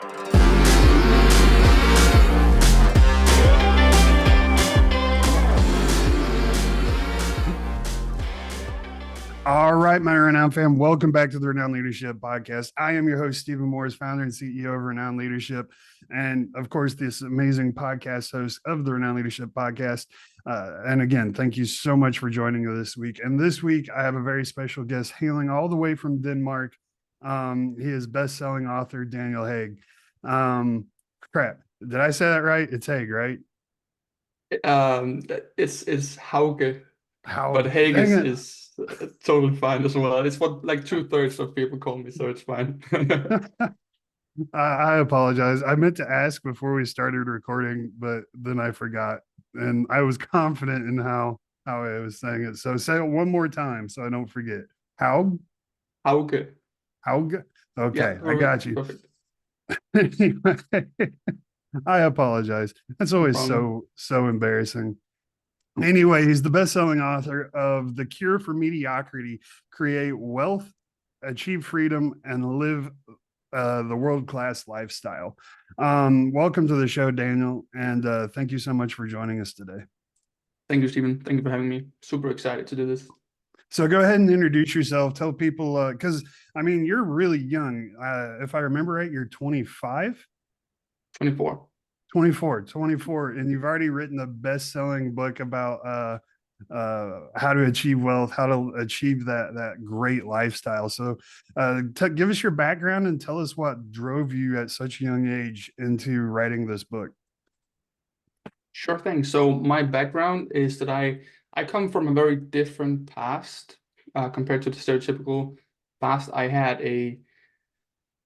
All right, my Renowned fam, welcome back to the Renowned Leadership Podcast. I am your host, Stephen Morris, founder and CEO of Renowned Leadership, and of course, this amazing podcast host of the Renowned Leadership Podcast. And again, thank you so much for joining us this week. And this week, I have a very special guest hailing all the way from Denmark. He is best-selling author Daniel Hauge. Crap, did I say that right? It's Hauge, right? It's Hauge, but How? Haig Dang is it. is totally fine as well. It's what like 2/3 of people call me, so it's fine. I apologize. I meant to ask before we started recording, but then I forgot, and I was confident in how I was saying it. So say it one more time so I don't forget. How? Hauge. How good? Yeah, Okay, I perfect, got you. perfect. Anyway, I apologize. That's No always problem. so embarrassing. Anyway, he's the best-selling author of The Cure for Mediocrity: Create Wealth, Achieve Freedom, and Live the world-class lifestyle. Welcome to the show, Daniel, and thank you so much for joining us today. Thank you, Stephen. Thank you for having me. Super excited to do this. So go ahead and introduce yourself. Tell people, because I mean, you're really young. If I remember right, you're 25, 24. 24, and you've already written a best-selling book about how to achieve wealth, how to achieve that great lifestyle. So give us your background and tell us what drove you at such a young age into writing this book. Sure thing. So my background is that I come from a very different past compared to the stereotypical past. I had a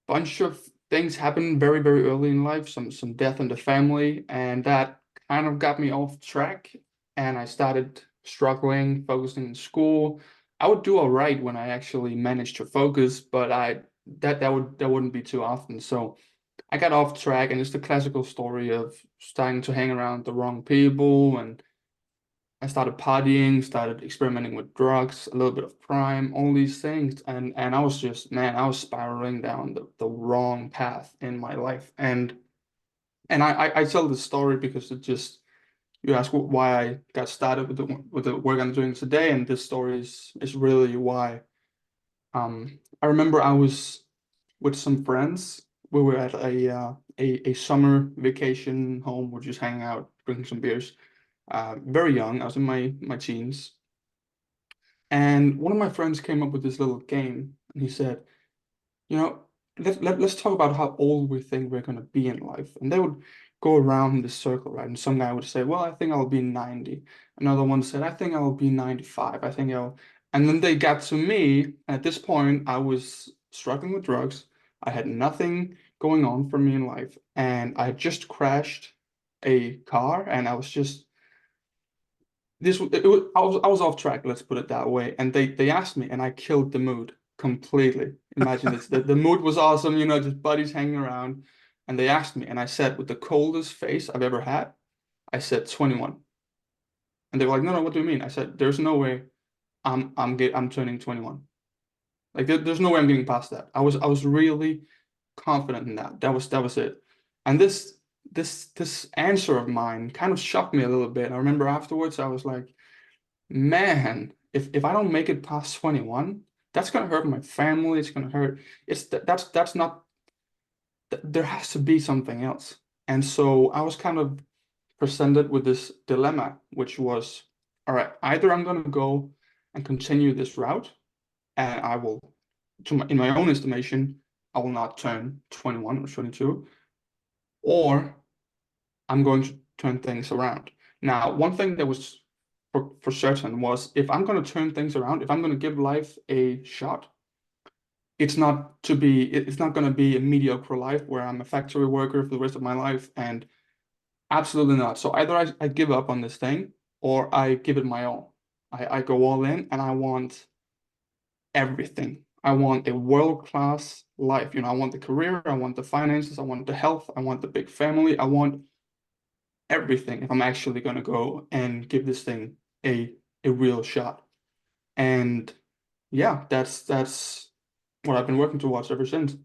bunch of things happen very, very early in life, some death in the family, and that kind of got me off track. And I started struggling, focusing in school. I would do all right when I actually managed to focus, but that wouldn't be too often. So I got off track, and it's the classical story of starting to hang around the wrong people, and I started partying, started experimenting with drugs, a little bit of crime, all these things. And I was just, man, I was spiraling down the wrong path in my life. And I tell this story because it just, you ask why I got started with the work I'm doing today, and this story is really why. I remember I was with some friends. We were at a summer vacation home. We're just hanging out, drinking some beers. Very young. I was in my teens. And one of my friends came up with this little game, and he said, you know, let's talk about how old we think we're going to be in life. And they would go around in this circle, right? And some guy would say, well, I think I'll be 90. Another one said, I think I'll be 95. I think I'll. And then they got to me. At this point, I was struggling with drugs. I had nothing going on for me in life. And I had just crashed a car, and I was just I was off track, let's put it that way. And they asked me, and I killed the mood completely. Imagine this. The mood was awesome, just buddies hanging around. And they asked me, and I said with the coldest face I've ever had, I said 21. And they were like, no, no, what do you mean? I said, there's no way I'm turning 21. Like there's no way I'm getting past that. I was really confident in that. That was it. And this answer of mine kind of shocked me a little bit. I remember afterwards I was like, man, if I don't make it past 21, that's gonna hurt my family. It's gonna hurt. That's not. There has to be something else. And so I was kind of presented with this dilemma, which was, all right, either I'm gonna go and continue this route, and I will, in my own estimation, I will not turn 21 or 22, or I'm going to turn things around. Now, one thing that was for certain was if I'm going to turn things around, if I'm going to give life a shot, it's not going to be a mediocre life where I'm a factory worker for the rest of my life, and absolutely not. So either I give up on this thing or I give it my all. I go all in, and I want everything. I want a world-class life. I want the career, I want the finances, I want the health, I want the big family, I want everything if I'm actually going to go and give this thing a real shot. And yeah, that's what I've been working towards ever since.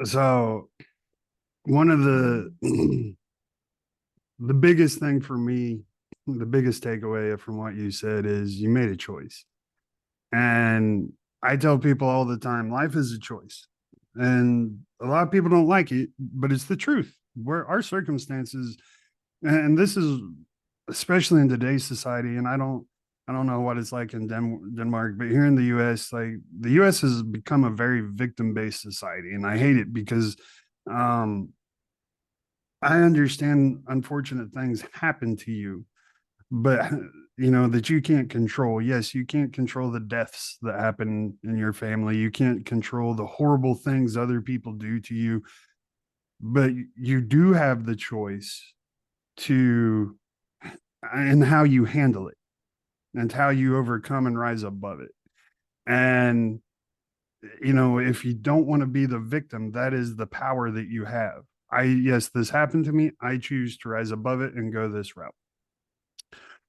So one of the biggest thing for me, the biggest takeaway from what you said is you made a choice. And I tell people all the time, life is a choice. And a lot of people don't like it, but it's the truth. Where our circumstances, and this is especially in today's society, and I don't know what it's like in Denmark, but here in the US, like the US has become a very victim-based society. And I hate it because um I understand unfortunate things happen to you, but that you can't control. Yes, you can't control the deaths that happen in your family. You can't control the horrible things other people do to you, but you do have the choice to and how you handle it and how you overcome and rise above it. And if you don't want to be the victim, that is the power that you have. Yes, this happened to me. I choose to rise above it and go this route.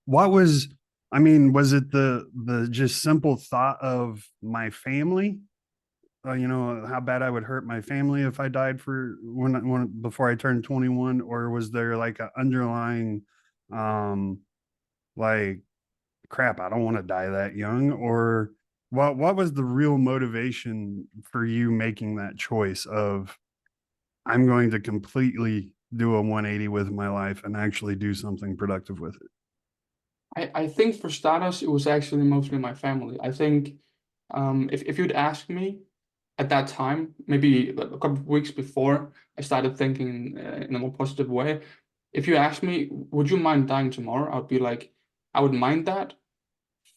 What was, I mean, was it the just simple thought of my family? How bad I would hurt my family if I died for when before I turned 21, or was there like an underlying, um, like, crap, I don't want to die that young, or what was the real motivation for you making that choice of I'm going to completely do a 180 with my life and actually do something productive with it? I think for starters, it was actually mostly my family. I think if you'd asked me at that time, maybe a couple of weeks before I started thinking in a more positive way, if you asked me, would you mind dying tomorrow? I'd be like, I would mind that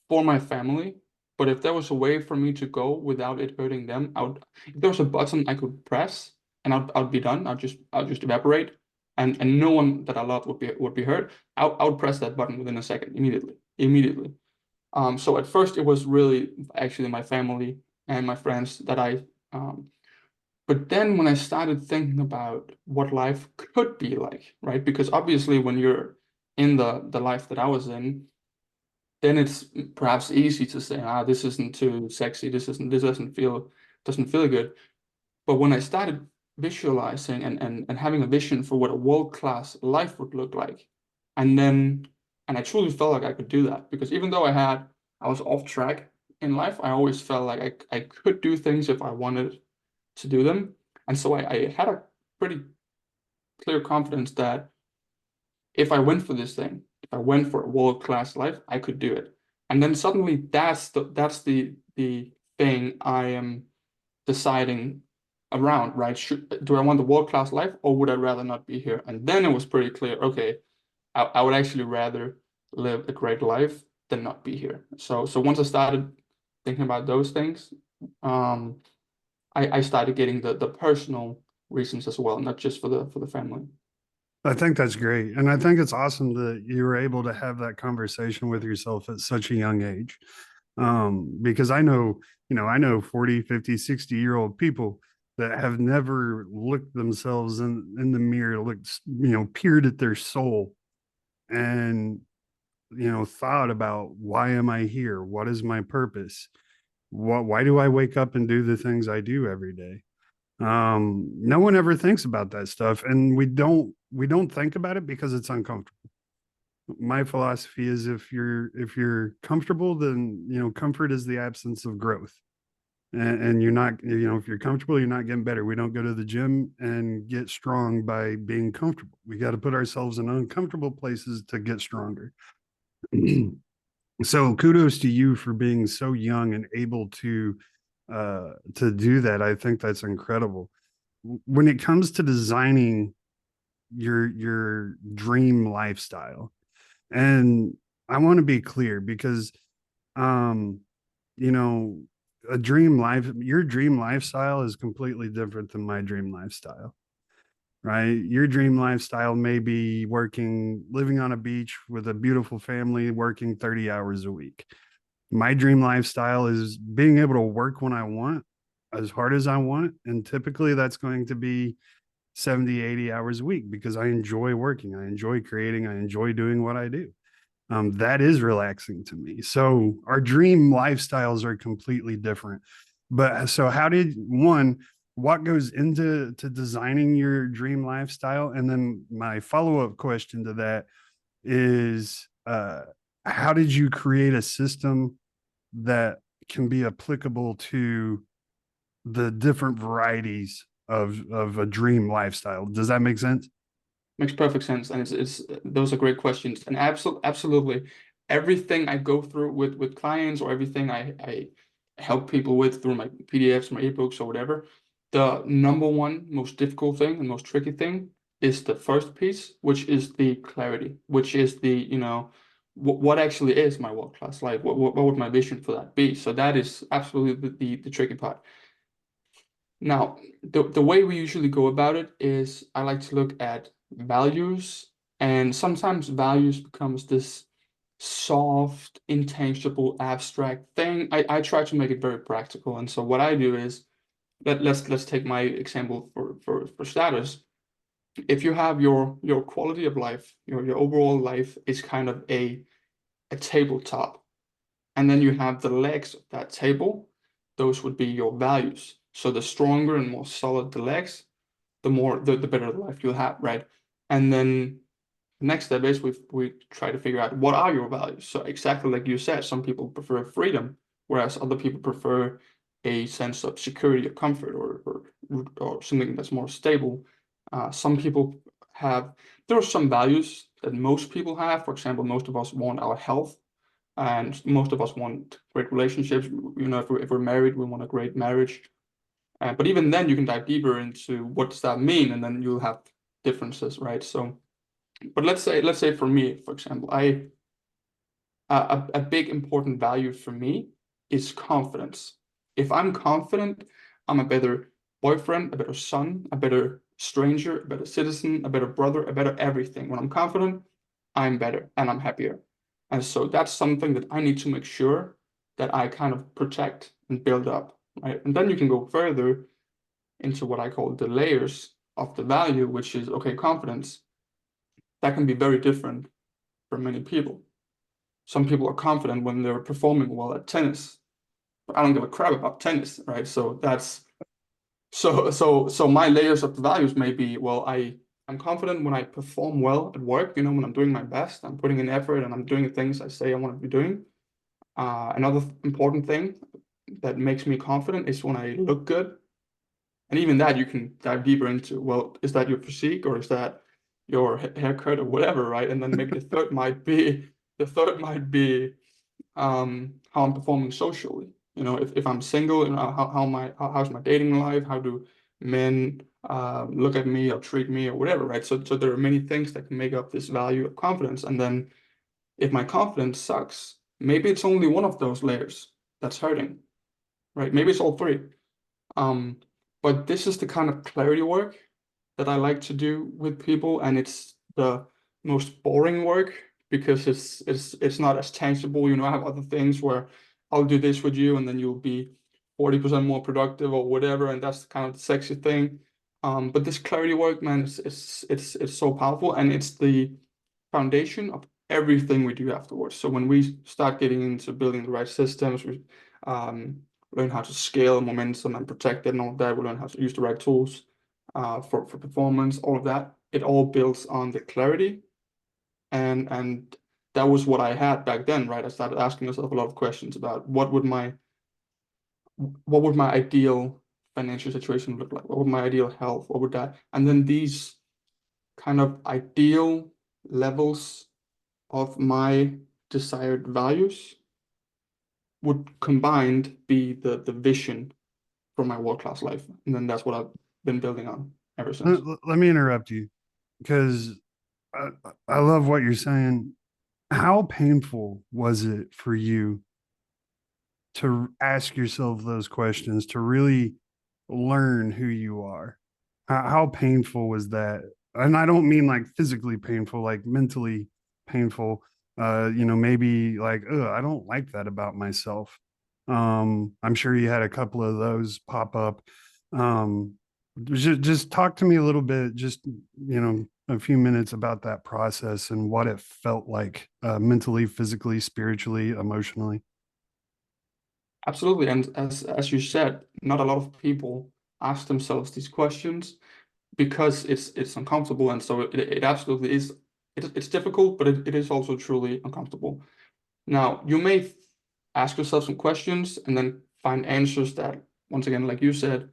for my family. But if there was a way for me to go without it hurting them, if there was a button I could press and I'd be done, I'll just evaporate and no one that I love would be hurt. I would press that button within a second, immediately. So at first it was really actually my family and my friends that um, but then when I started thinking about what life could be like, right? Because obviously when you're in the life that I was in, then it's perhaps easy to say, this isn't too sexy, this doesn't feel good. But when I started visualizing and having a vision for what a world-class life would look like, and then and I truly felt like I could do that because even though I was off track in life, I always felt like I could do things if I wanted to do them. And so I had a pretty clear confidence that if I went for this thing, if I went for a world-class life, I could do it. And then suddenly that's the thing I am deciding around, right? Do I want the world-class life or would I rather not be here? And then it was pretty clear, okay, I would actually rather live a great life than not be here. So once I started thinking about those things, um, I started getting the personal reasons as well, not just for the family. I think that's great. And I think it's awesome that you were able to have that conversation with yourself at such a young age. Because I know 40, 50, 60-year-old people that have never looked themselves in the mirror, looked, peered at their soul and, thought about why am I here? What is my purpose? Why do I wake up and do the things I do every day? No one ever thinks about that stuff, and we don't think about it because it's uncomfortable. My philosophy is if you're comfortable, then comfort is the absence of growth. And you're not, if you're comfortable, you're not getting better. We don't go to the gym and get strong by being comfortable. We got to put ourselves in uncomfortable places to get stronger. So kudos to you for being so young and able to do that. I think that's incredible. When it comes to designing your dream lifestyle, and I want to be clear because um you know your dream lifestyle is completely different than my dream lifestyle, right? Your dream lifestyle may be living on a beach with a beautiful family, working 30 hours a week. My dream lifestyle is being able to work when I want, as hard as I want, and typically that's going to be 70, 80 hours a week because I enjoy working, I enjoy creating, I enjoy doing what I do. That is relaxing to me. So our dream lifestyles are completely different. But so how did one? what goes into designing your dream lifestyle? And then my follow-up question to that is, how did you create a system that can be applicable to the different varieties of a dream lifestyle? Does that make sense? Makes perfect sense, and it's those are great questions. And absolutely, everything I go through with clients, or everything I help people with through my PDFs, my ebooks, or whatever, the number one most difficult thing and most tricky thing is the first piece, which is the clarity, which is the, what actually is my world class life? What would my vision for that be? So that is absolutely the tricky part. Now, the way we usually go about it is I like to look at values, and sometimes values becomes this soft, intangible, abstract thing. I try to make it very practical. And so what I do is, let's take my example for status. If you have your quality of life, your overall life is kind of a tabletop, and then you have the legs of that table, those would be your values. So the stronger and more solid the legs, the better the life you'll have, right? And then the next step is we try to figure out what are your values. So exactly like you said, some people prefer freedom, whereas other people prefer a sense of security or comfort, or something that's more stable. Some people have, there are some values that most people have. For example, most of us want our health, and most of us want great relationships. If we're married, we want a great marriage. But even then, you can dive deeper into what does that mean, and then you'll have differences, right? So, but let's say for me, for example, a big important value for me is confidence. If I'm confident, I'm a better boyfriend, a better son, a better stranger, a better citizen, a better brother, a better everything. When I'm confident, I'm better and I'm happier. And so that's something that I need to make sure that I kind of protect and build up, right? And then you can go further into what I call the layers of the value, which is, okay, confidence. That can be very different for many people. Some people are confident when they're performing well at tennis, but I don't give a crap about tennis, right? So that's so my layers of the values may be, well, I'm confident when I perform well at work, when I'm doing my best, I'm putting in effort and I'm doing the things I say I want to be doing. Another important thing that makes me confident is when I look good. And even that you can dive deeper into, well, is that your physique, or is that your haircut, or whatever, right? And then maybe the third might be how I'm performing socially. If I'm single, how's my dating life? How do men look at me or treat me or whatever, right? So there are many things that can make up this value of confidence. And then if my confidence sucks, maybe it's only one of those layers that's hurting, right? Maybe it's all three. Um, but this is the kind of clarity work that I like to do with people, and it's the most boring work because it's not as tangible. I have other things where I'll do this with you, and then you'll be 40% more productive or whatever, and that's kind of the sexy thing. But this clarity work, man, it's so powerful, and it's the foundation of everything we do afterwards. So when we start getting into building the right systems, we learn how to scale momentum and protect it and all of that. We learn how to use the right tools for performance, all of that. It all builds on the clarity, and that was what I had back then, right? I started asking myself a lot of questions about what would my ideal financial situation look like? What would my ideal health? What would that? And then these kind of ideal levels of my desired values would combined be the vision for my world-class life. And then that's what I've been building on ever since. Let me interrupt you because I, I love what you're saying. How painful was it for you to ask yourself those questions, to really learn who you are? How painful was that? And I don't mean like physically painful, like mentally painful. Maybe like, oh, I don't like that about myself. I'm sure you had a couple of those pop up. Um, just talk to me a little bit, just, a few minutes about that process and what it felt like, mentally, physically, spiritually, emotionally. Absolutely. And as you said, not a lot of people ask themselves these questions because it's uncomfortable, and so it absolutely is. It's difficult, but it is also truly uncomfortable. Now, you may ask yourself some questions and then find answers that, once again, like you said,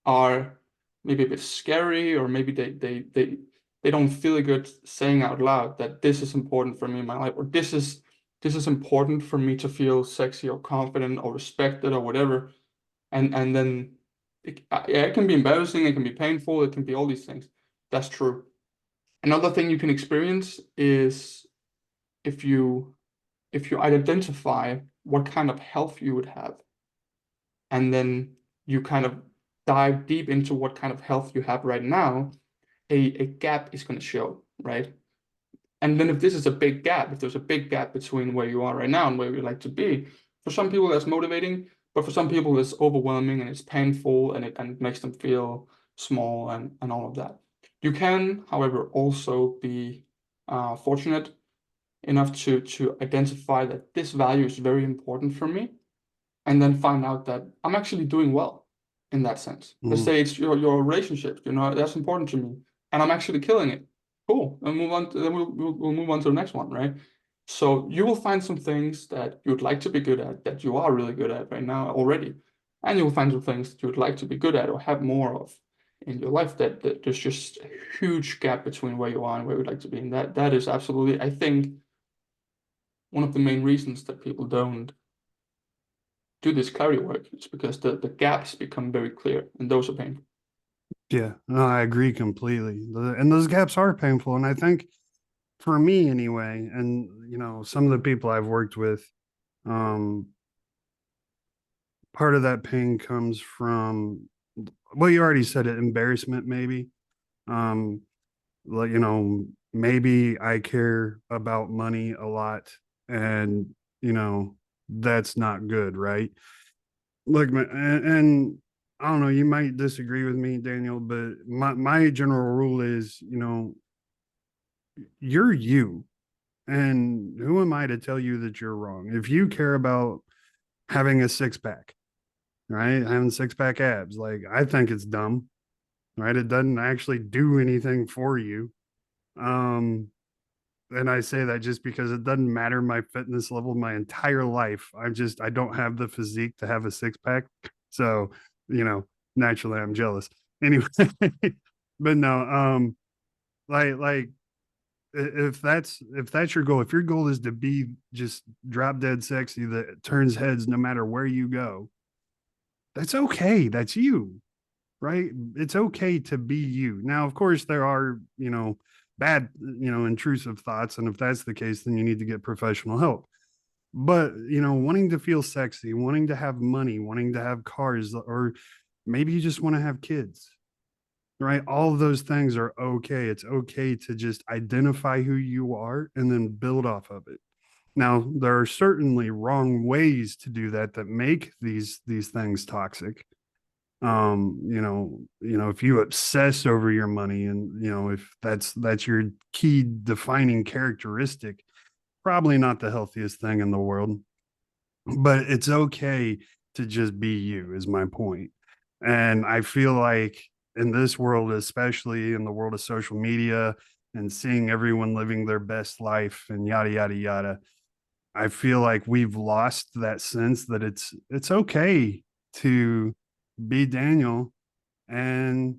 are maybe a bit scary, or maybe they don't feel good saying out loud that this is important for me in my life, or this is important for me to feel sexy or confident or respected or whatever. And then yeah, it can be embarrassing, it can be painful, it can be all these things. That's true. Another thing you can experience is if you identify what kind of health you would have, and then you kind of dive deep into what kind of health you have right now, a gap is going to show, right? And then if this is a big gap, if there's a big gap between where you are right now and where you'd like to be, for some people that's motivating, but for some people it's overwhelming and it's painful, and it makes them feel small and all of that. You can, however, also be fortunate enough to identify that this value is very important for me, and then find out that I'm actually doing well in that sense. Let's Mm. say it's your relationship, that's important to me, and I'm actually killing it. Cool. And move on. Then we'll move on to the next one, right? So you will find some things that you'd like to be good at, that you are really good at right now already, and you will find some things that you would like to be good at or have more of in your life. That there's just a huge gap between where you are and where you'd like to be, and that is absolutely, I think, one of the main reasons that people don't do this clarity work. It's because the gaps become very clear, and those are painful. Yeah, no, I agree completely. And those gaps are painful. And I think for me anyway, and some of the people I've worked with, um, part of that pain comes from, well, you already said it, embarrassment, maybe. Um, like, maybe I care about money a lot, and, that's not good, right? Look, and I don't know, you might disagree with me, Daniel, but my general rule is, you're you. And who am I to tell you that you're wrong? If you care about having a six pack, right? Having six pack abs, like, I think it's dumb, right? It doesn't actually do anything for you. Um, and I say that just because it doesn't matter my fitness level my entire life. I don't have the physique to have a six pack. So, you know, naturally I'm jealous. Anyway, but no, like if that's your goal, if your goal is to be just drop dead sexy that turns heads no matter where you go, that's okay. That's you, right? It's okay to be you. Now, of course, there are, bad, intrusive thoughts. And if that's the case, then you need to get professional help. But, wanting to feel sexy, wanting to have money, wanting to have cars, or maybe you just want to have kids, right? All of those things are okay. It's okay to just identify who you are and then build off of it. Now, there are certainly wrong ways to do that that make these things toxic. If you obsess over your money, and if that's your key defining characteristic, probably not the healthiest thing in the world. But it's okay to just be you, is my point. And I feel like in this world, especially in the world of social media and seeing everyone living their best life and yada yada yada, I feel like we've lost that sense that it's okay to be Daniel. And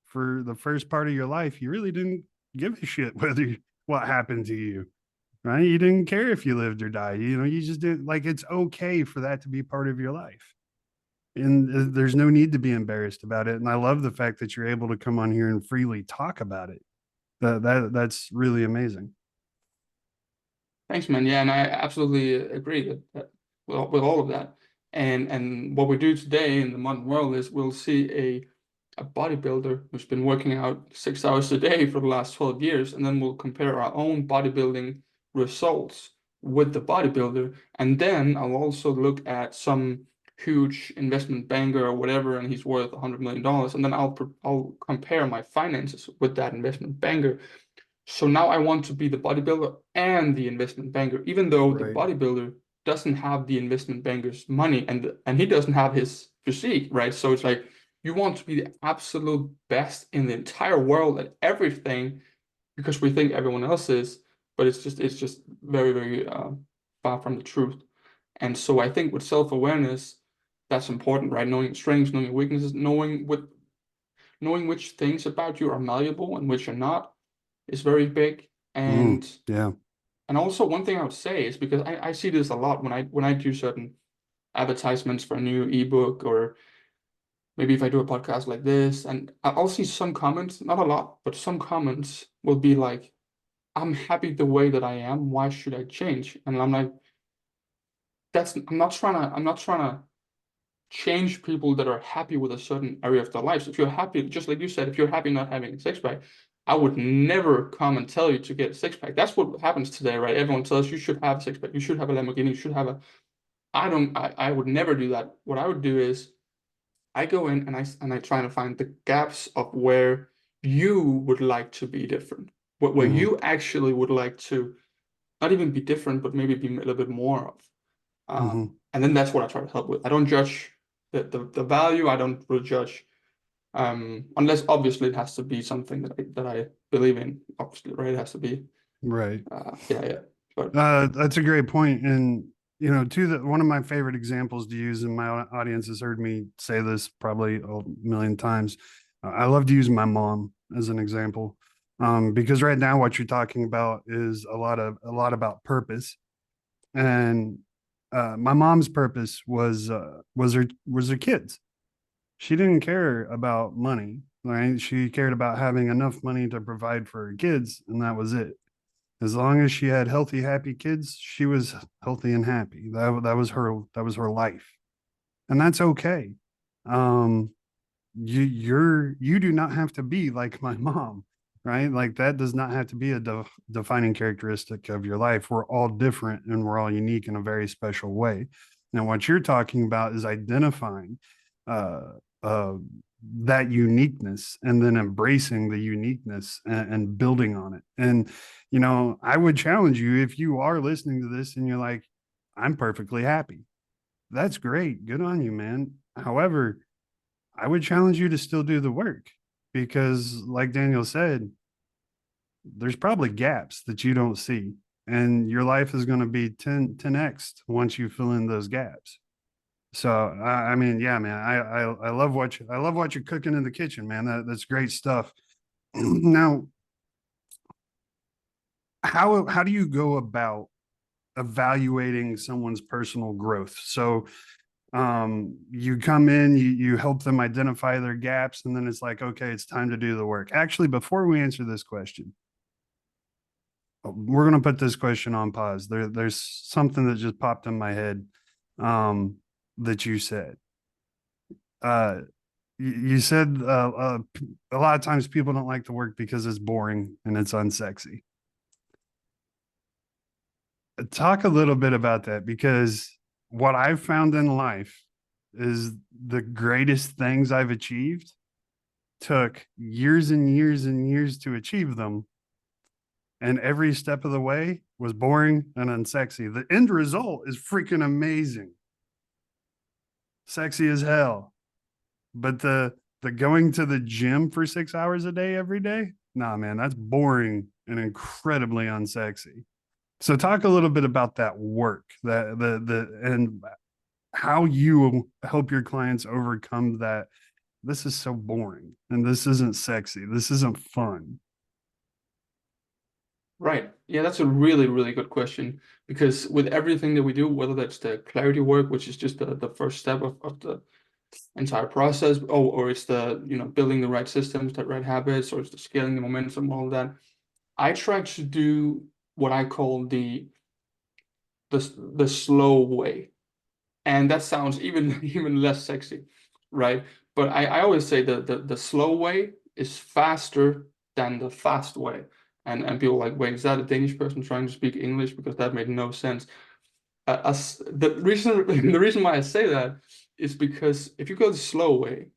for the first part of your life, you really didn't give a shit whether what happened to you, right? You didn't care if you lived or died. You just did. Like, it's okay for that to be part of your life, and there's no need to be embarrassed about it. And I love the fact that you're able to come on here and freely talk about it. That's really amazing. Thanks, man. Yeah, and I absolutely agree with all of that. And what we do today in the modern world is we'll see a bodybuilder who's been working out 6 hours a day for the last 12 years, and then we'll compare our own bodybuilding results with the bodybuilder. And then I'll also look at some huge investment banker or whatever, and he's worth $100 million. And then I'll compare my finances with that investment banker. So now I want to be the bodybuilder and the investment banker, even though the Right. bodybuilder doesn't have the investment banker's money, and he doesn't have his physique, right? So it's like You want to be the absolute best in the entire world at everything because we think everyone else is, but it's just very, very far from the truth. And so I think with self-awareness, that's important, right? Knowing your strengths, knowing your weaknesses, knowing which things about you are malleable and which are not is very big. Yeah. And also one thing I would say is because I see this a lot when I do certain advertisements for a new ebook, or maybe if I do a podcast like this, and I'll see some comments, not a lot, but some comments will be like, I'm happy the way that I am. Why should I change? And I'm like, I'm not trying to change people that are happy with a certain area of their lives. If you're happy, just like you said, if you're happy not having a six pack, I would never come and tell you to get a six pack. That's what happens today, right? Everyone tells you should have a six pack, you should have a Lamborghini, you should have a. I would never do that. What I would do is I go in and I try to find the gaps of where you would like to be different, where Hmm. you actually would like to not even be different, but maybe be a little bit more of. Hmm. And then that's what I try to help with. I don't judge the value. I don't really judge, unless obviously it has to be something that I believe in. Obviously, right? It has to be. Right. Yeah, yeah. But That's a great point. And, one of my favorite examples to use, and my audience has heard me say this probably a million times. I love to use my mom as an example, because right now what you're talking about is a lot about purpose. And my mom's purpose was her kids. She didn't care about money, right? She cared about having enough money to provide for her kids, and that was it. As long as she had healthy, happy kids, she was healthy and happy. That was her life, and that's okay. Um, you do not have to be like my mom, right? Like that does not have to be a defining characteristic of your life. We're all different and we're all unique in a very special way. Now, what you're talking about is identifying uh, uh, that uniqueness and then embracing the uniqueness and building on it. And I would challenge you, if you are listening to this and you're like, I'm perfectly happy. That's great. Good on you, man. However, I would challenge you to still do the work, because, like Daniel said, there's probably gaps that you don't see, and your life is going to be 10x once you fill in those gaps. So, I mean, yeah, man, I love what you're cooking in the kitchen, man. That's great stuff. Now, how do you go about evaluating someone's personal growth? So, you come in, you help them identify their gaps, and then it's like, okay, it's time to do the work. Actually, before we answer this question, we're going to put this question on pause. There's something that just popped in my head, that you said. uh you said, a lot of times people don't like to work because it's boring and it's unsexy. Talk a little bit about that, because what I've found in life is the greatest things I've achieved took years and years and years to achieve them. And every step of the way was boring and unsexy. The end result is freaking amazing, sexy as hell. But the going to the gym for 6 hours a day every day, nah, man, that's boring and incredibly unsexy. So talk a little bit about that work, that and how you help your clients overcome that. This is so boring and this isn't sexy. This isn't fun. right, yeah, that's a really, really good question because with everything that we do, whether that's the clarity work, which is just the first step of the entire process, or it's the building the right systems, the right habits, or it's the scaling the momentum, all of that. I try to do what I call the slow way. And that sounds even even less sexy, right? But I always say the slow way is faster than the fast way. And people are like, wait, is that a Danish person trying to speak English? Because that made no sense. The reason the reason why I say that is because if you go the slow way,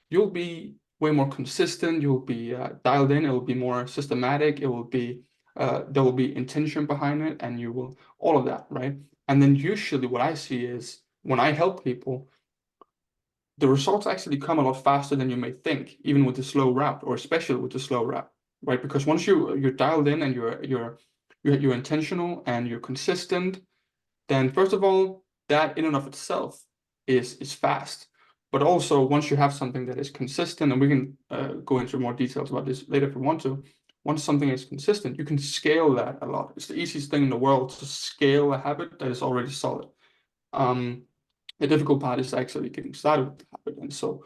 you'll be way more consistent. You'll be dialed in. It will be more systematic. It will be there will be intention behind it, and you will all of that, right? And then usually what I see is when I help people, the results actually come a lot faster than you may think, even with the slow route, or especially with the slow route, right? Because once you're dialed in and you're intentional and you're consistent, then first of all, that in and of itself is fast. But also, once you have something that is consistent, and we can go into more details about this later if we want to. Once something is consistent, you can scale that a lot. It's the easiest thing in the world to scale a habit that is already solid. Um, the difficult part is actually getting started with the habit, and so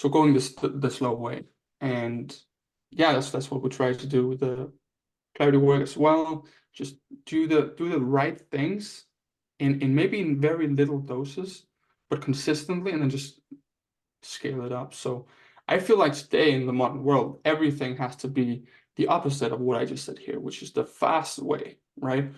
going the slow way. And yeah, that's what we try to do with the clarity work as well. Just do the right things in maybe in very little doses, but consistently, and then just scale it up. So I feel like today in the modern world, everything has to be the opposite of what I just said here, which is the fast way, right?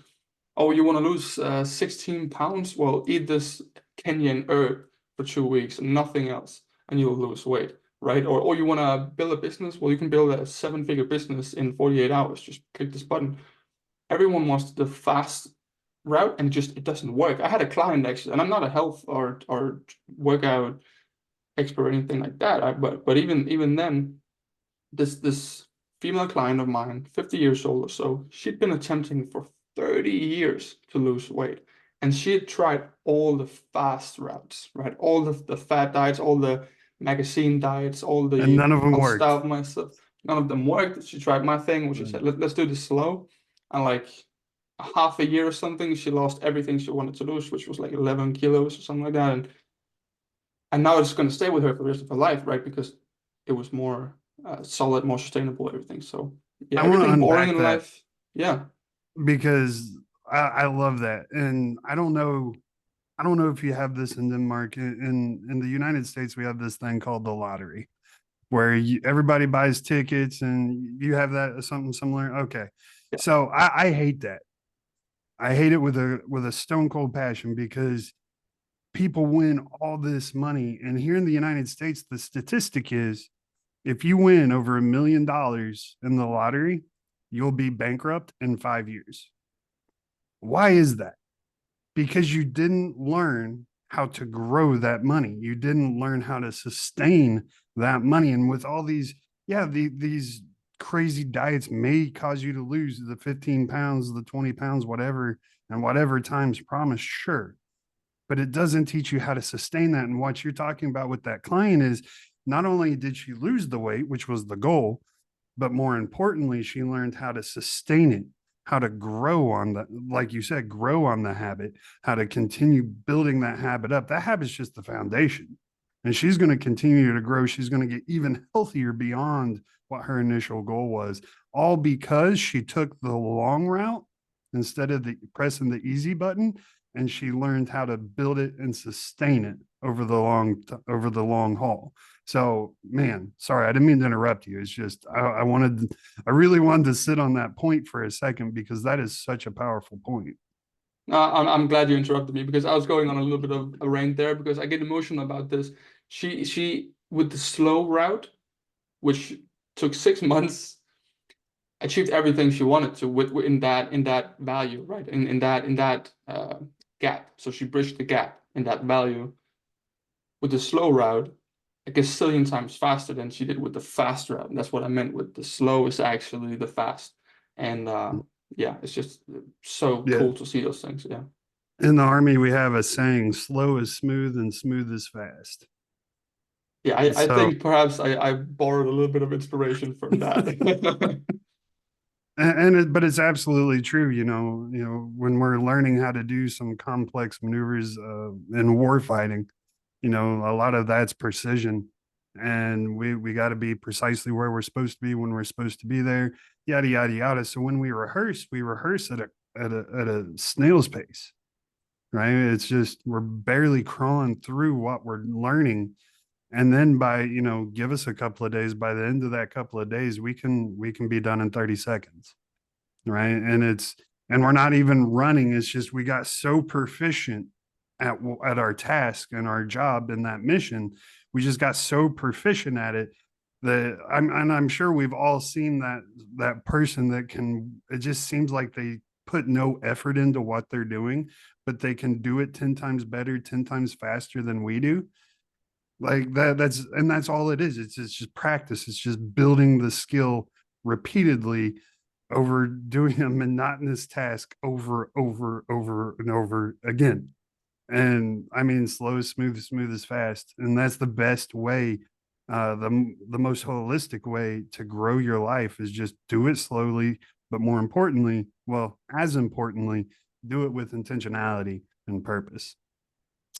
Oh, you want to lose 16 pounds? Well, eat this Kenyan herb for 2 weeks and nothing else, and you'll lose weight, right? Or you want to build a business? Well, you can build a seven-figure business in 48 hours. Just click this button. Everyone wants the fast route, and it doesn't work. I had a client actually, and I'm not a health or workout expert or anything like that. But even then, this female client of mine, 50 years old or so, she'd been attempting for 30 years to lose weight. And she had tried all the fast routes, right? All the fat diets, all the magazine diets, all And the none of them I'll worked. starve myself. None of them worked. She tried my thing, which she said, let's do this slow. And like half a year or something, she lost everything she wanted to lose, which was like 11 kilos or something like that. And now it's going to stay with her for the rest of her life, right? Because it was more solid, more sustainable, everything. So yeah, I want to everything boring unpack in that life. Yeah. because I love that. And I don't know if you have this in Denmark. In the United States, we have this thing called the lottery, where everybody buys tickets, and you have that something similar. Okay, Yeah. so I hate that. I hate it with a stone cold passion because people win all this money, and here in the United States, the statistic is if you win over $1 million in the lottery, you'll be bankrupt in 5 years. Why is that? Because you didn't learn how to grow that money. You didn't learn how to sustain that money. And with all these, yeah, these crazy diets may cause you to lose the 15 pounds, the 20 pounds, whatever, and whatever times promised, sure. But it doesn't teach you how to sustain that. And what you're talking about with that client is not only did she lose the weight, which was the goal, but more importantly, she learned how to sustain it, how to grow on the, like you said, grow on the habit, how to continue building that habit up. That habit's just the foundation. And she's going to continue to grow. She's going to get even healthier beyond what her initial goal was, all because she took the long route instead of the pressing the easy button, and she learned how to build it and sustain it over the long haul. So, man, sorry, I didn't mean to interrupt you. It's just I really wanted to sit on that point for a second because that is such a powerful point. I'm glad you interrupted me because I was going on a little bit of a rant there because I get emotional about this. She with the slow route, which took 6 months, achieved everything she wanted to in that value, right? In that gap. So she bridged the gap in that value with the slow route a gazillion times faster than she did with the fast route. And that's what I meant with the slow is actually the fast. And yeah, it's just so Yeah. cool to see those things. Yeah. In the army, we have a saying, slow is smooth and smooth is fast. Yeah, I So, think perhaps I borrowed a little bit of inspiration from that. but it's absolutely true. When we're learning how to do some complex maneuvers in war fighting, a lot of that's precision, and we got to be precisely where we're supposed to be when we're supposed to be there, yada yada yada. So when we rehearse at a snail's pace, right? It's just we're barely crawling through what we're learning, and then by give us a couple of days. By the end of that couple of days, we can be done in 30 seconds, right? And we're not even running. It's just we got so proficient at our task and our job in that mission. We just got so proficient at it that I'm sure we've all seen that person that can. It just seems like they put no effort into what they're doing, but they can do it 10 times better, 10 times faster than we do. Like that's all it is. It's just practice. It's just building the skill repeatedly over doing a monotonous task over and over again. And I mean, slow is smooth, smooth is fast. And that's the best way. The most holistic way to grow your life is just do it slowly, but more importantly, well, as importantly, do it with intentionality and purpose.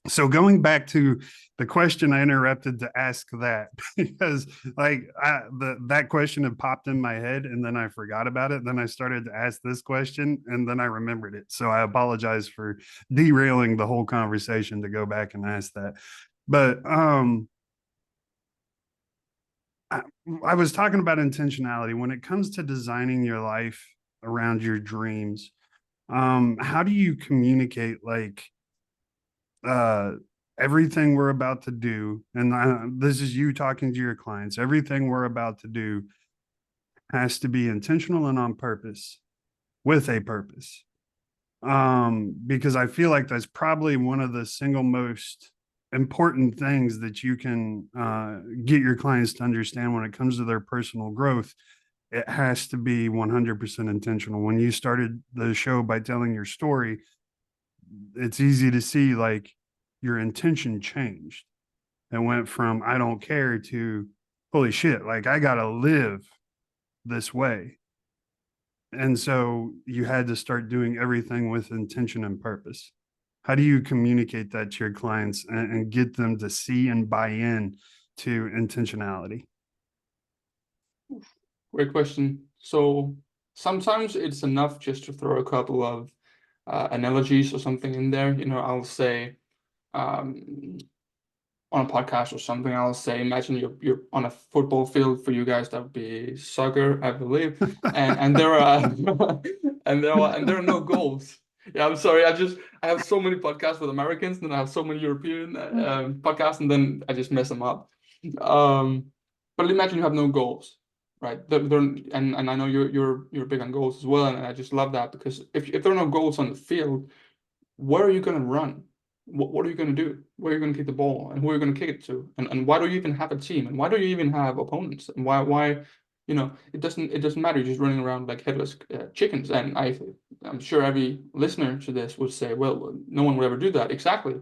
So going back to the question, I interrupted to ask that because that question had popped in my head and then I forgot about it. Then I started to ask this question and then I remembered it. So I apologize for derailing the whole conversation to go back and ask that. But I, I was talking about intentionality when it comes to designing your life around your dreams. How do you communicate uh everything we're about to do, and this is you talking to your clients, everything we're about to do has to be intentional and on purpose with a purpose, because I feel like that's probably one of the single most important things that you can get your clients to understand when it comes to their personal growth. It has to be 100% intentional. When you started the show by telling your story, it's easy to see like your intention changed. It went from I don't care to holy shit, like I gotta live this way. And so you had to start doing everything with intention and purpose. How do you communicate that to your clients and get them to see and buy in to intentionality? Great question. So sometimes it's enough just to throw a couple of analogies or something in there. I'll say um, on a podcast or something, I'll say, imagine you're on a football field. For you guys, that would be soccer, I believe, and there are and there are no goals. Yeah, I'm sorry. I have so many podcasts with Americans, and I have so many European podcasts, and then I just mess them up. Um, but imagine you have no goals, right? And I know you're big on goals as well, and I just love that because if there are no goals on the field, where are you going to run? What are you going to do? Where are you going to kick the ball? And who are you going to kick it to? And why do you even have a team? And why do you even have opponents? And why, it doesn't matter. You're just running around like headless chickens. And I'm sure every listener to this would say, well, no one would ever do that. Exactly.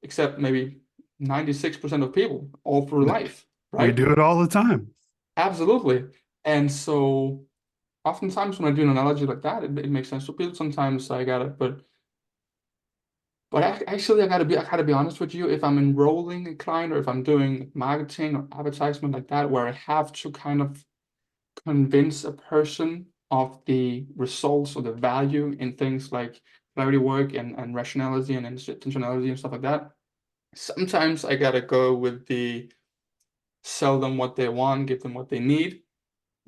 Except maybe 96% of people all through life, We right? do it all the time. Absolutely. And so oftentimes when I do an analogy like that, it makes sense to people. Sometimes I gotta but actually, I gotta be honest with you. If I'm enrolling a client or if I'm doing marketing or advertisement like that, where I have to kind of convince a person of the results or the value in things like clarity work and rationality and intentionality and stuff like that, sometimes I gotta go with the sell them what they want, give them what they need.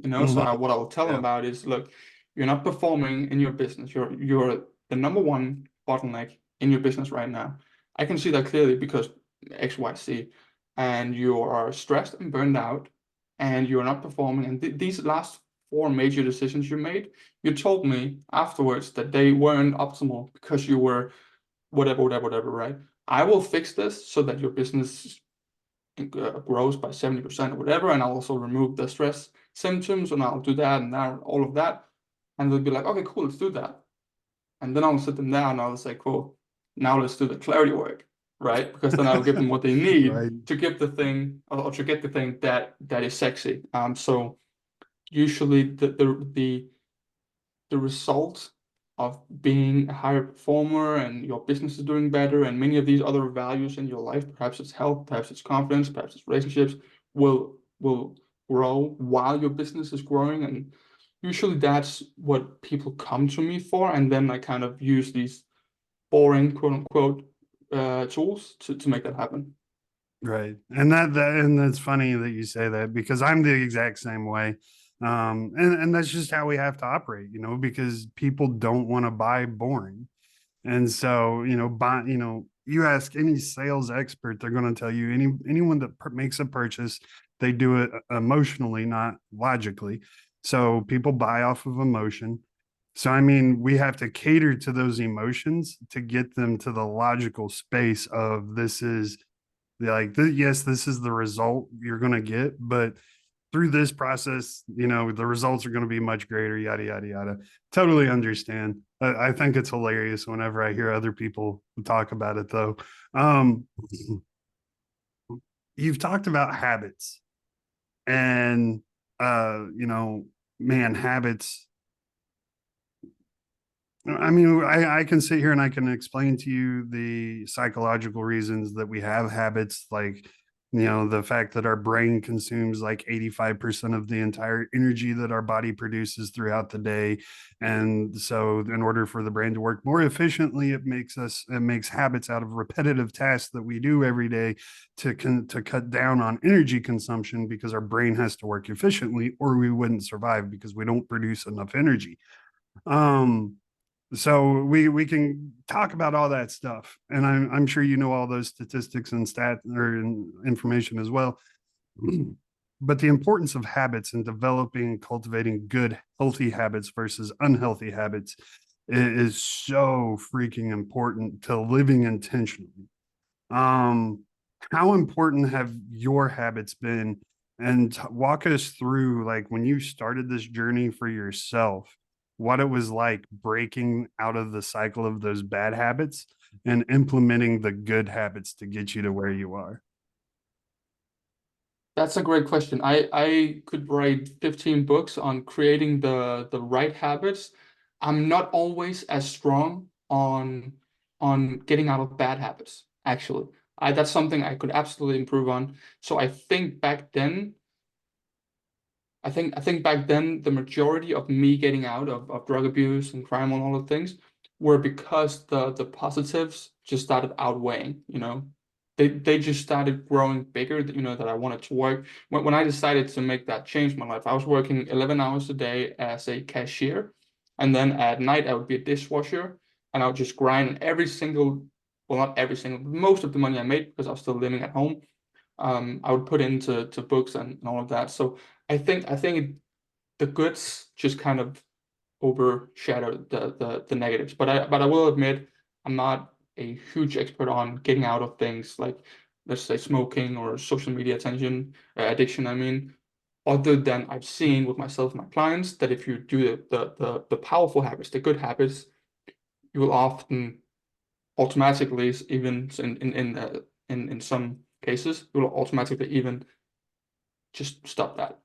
So Mhm. what I will tell them Yeah. about is, look, you're not performing in your business. You're the number one bottleneck in your business right now. I can see that clearly because X, Y, Z, and you are stressed and burned out, and you're not performing. And these last four major decisions you made, you told me afterwards that they weren't optimal because you were whatever, whatever, whatever, right? I will fix this so that your business grows by 70% or whatever, and I'll also remove the stress symptoms, and I'll do that and that, all of that. And they'll be like, okay, cool, let's do that. And then I'll sit them down and I'll say, cool, now let's do the clarity work, right? Because then I'll give them what they need Right. to give the thing or to get the thing that is sexy. So usually the result of being a higher performer and your business is doing better and many of these other values in your life, perhaps it's health, perhaps it's confidence, perhaps it's relationships, will grow while your business is growing. And usually that's what people come to me for. And then I kind of use these boring quote unquote tools to make that happen. Right. And that's funny that you say that because I'm the exact same way. And that's just how we have to operate, because people don't want to buy boring. And so, you ask any sales expert, they're going to tell you anyone that makes a purchase, they do it emotionally, not logically. So people buy off of emotion. So, I mean, we have to cater to those emotions to get them to the logical space of this is Like, yes, this is the result you're going to get, but through this process, the results are going to be much greater, yada, yada, yada. Totally understand. I think it's hilarious whenever I hear other people talk about it, though. Um, you've talked about habits and, man, habits. I mean, I can sit here and I can explain to you the psychological reasons that we have habits, like, the fact that our brain consumes like 85% of the entire energy that our body produces throughout the day. And so, in order for the brain to work more efficiently, it makes habits out of repetitive tasks that we do every day to cut down on energy consumption because our brain has to work efficiently or we wouldn't survive because we don't produce enough energy. Um, so we can talk about all that stuff, and I'm sure you know all those statistics and information as well. But the importance of habits and developing and cultivating good, healthy habits versus unhealthy habits is so freaking important to living intentionally. Um, how important have your habits been? And walk us through, like, when you started this journey for yourself, what it was like breaking out of the cycle of those bad habits and implementing the good habits to get you to where you are. That's a great question. I could write 15 books on creating the right habits. I'm not always as strong on getting out of bad habits, actually. That's something I could absolutely improve on. So I think back then, I think back then the majority of me getting out of drug abuse and crime and all the things were because the positives just started outweighing, you know. They just started growing bigger, you know, that I wanted to work. When I decided to make that change in my life, I was working 11 hours a day as a cashier, and then at night I would be a dishwasher, and I would just grind and every single, well, not every single, but most of the money I made because I was still living at home, I would put into books and all of that. So I think the goods just kind of overshadowed the negatives. But I will admit I'm not a huge expert on getting out of things like, let's say, smoking or social media attention addiction. I mean, other than I've seen with myself and my clients that if you do the powerful habits, the good habits, you will often automatically, even in some cases, you will automatically even just stop that.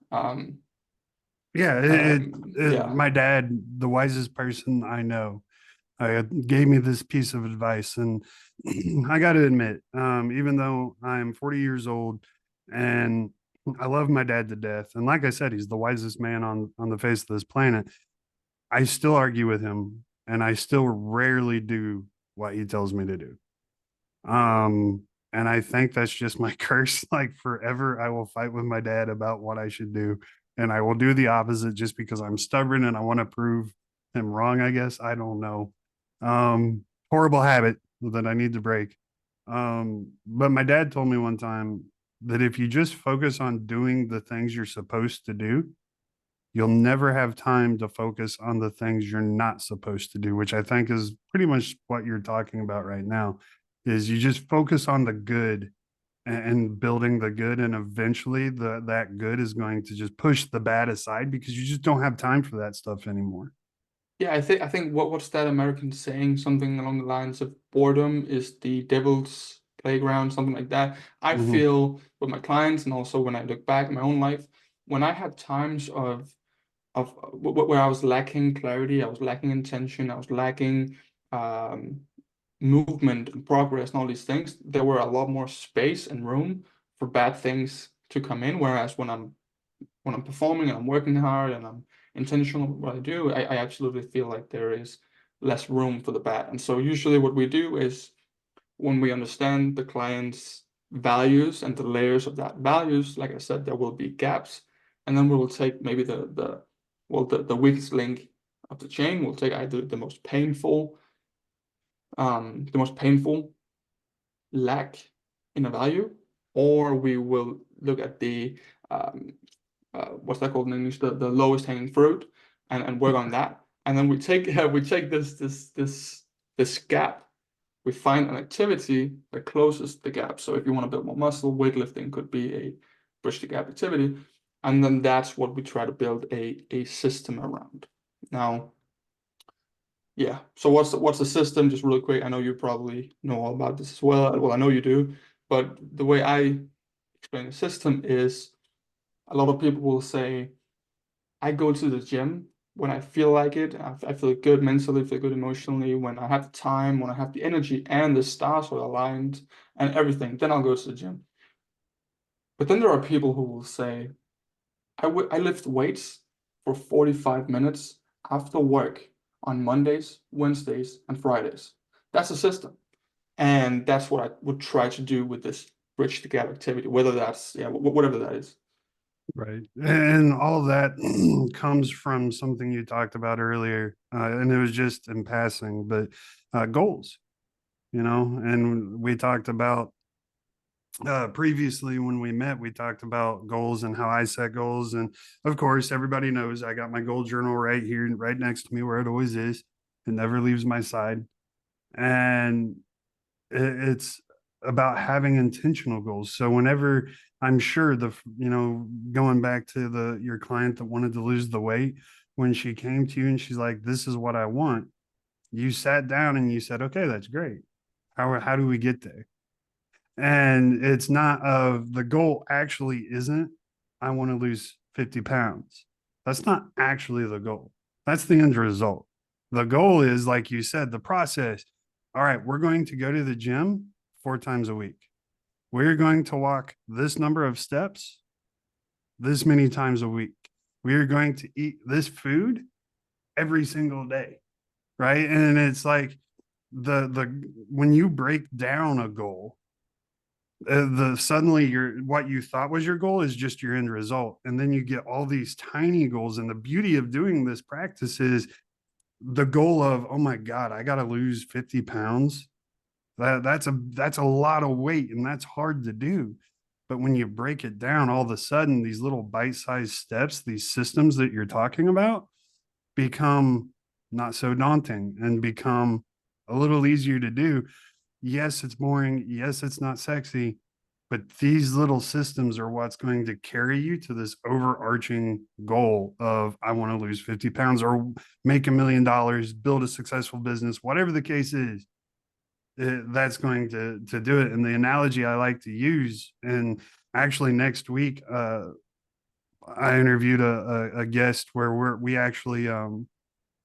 Yeah, Yeah. my dad, the wisest person I know, gave me this piece of advice, and I got to admit, even though I'm 40 years old and I love my dad to death, and like I said, he's the wisest man on the face of this planet, I still argue with him, and I still rarely do what he tells me to do. Um, and I think that's just my curse. Like, forever, I will fight with my dad about what I should do, and I will do the opposite just because I'm stubborn and I want to prove him wrong. I guess I don't know. Horrible habit that I need to break. But my dad told me one time that if you just focus on doing the things you're supposed to do, you'll never have time to focus on the things you're not supposed to do, which I think is pretty much what you're talking about right now. Is you just focus on the good and building the good, and eventually that good is going to just push the bad aside because you just don't have time for that stuff anymore. Yeah, I think what's that American saying? Something along the lines of boredom is the devil's playground, something like that. I Mm-hmm. feel with my clients and also when I look back in my own life, when I had times of where I was lacking clarity, I was lacking intention, I was lacking um, movement and progress and all these things, there were a lot more space and room for bad things to come in. Whereas when I'm performing and I'm working hard and I'm intentional with what I do, I absolutely feel like there is less room for the bad. And so usually what we do is when we understand the client's values and the layers of that values, like I said, there will be gaps. And then we will take maybe the weakest link of the chain. We'll take either the most painful lack in a value, or we will look at the um, what's that called in English? The lowest hanging fruit, and work on that. And then we take we take this gap we find an activity that closes the gap. So if you want to build more muscle, weightlifting could be a bridge the gap activity. And then that's what we try to build a system around. Now, yeah. So what's the system? Just really quick. I know you probably know all about this as well. Well, I know you do, but the way I explain the system is a lot of people will say, I go to the gym when I feel like it. I feel good mentally, feel good emotionally, when I have the time, when I have the energy and the stars are aligned and everything, then I'll go to the gym. But then there are people who will say, I lift weights for 45 minutes after work on Mondays, Wednesdays, and Fridays. That's a system. And that's what I would try to do with this bridge the gap activity, whether that's, yeah, whatever that is. Right. And all that comes from something you talked about earlier. And it was just in passing, but goals, and we talked about previously when we met, we talked about goals and how I set goals. And of course, everybody knows I got my goal journal right here, right next to me where it always is. It never leaves my side. And it's about having intentional goals. So whenever I'm sure going back to your client that wanted to lose the weight, when she came to you and she's like, this is what I want, you sat down and you said, okay, that's great. How do we get there? And it's not of the goal actually isn't, I want to lose 50 pounds. That's not actually the goal. That's the end result. The goal is, like you said, the process. All right, we're going to go to the gym 4 times a week. We're going to walk this number of steps this many times a week. We are going to eat this food every single day. Right. And it's like the when you break down a goal, the suddenly what you thought was your goal is just your end result, and then you get all these tiny goals. And the beauty of doing this practice is the goal of, oh my god, I got to lose 50 pounds. That's a lot of weight, and that's hard to do. But when you break it down, all of a sudden these little bite-sized steps, these systems that you're talking about, become not so daunting and become a little easier to do. Yes, it's boring. Yes, it's not sexy, but these little systems are what's going to carry you to this overarching goal of, I want to lose 50 pounds or make $1 million, build a successful business, whatever the case is. That's going to do it. And the analogy I like to use, and actually next week, I interviewed a guest where we actually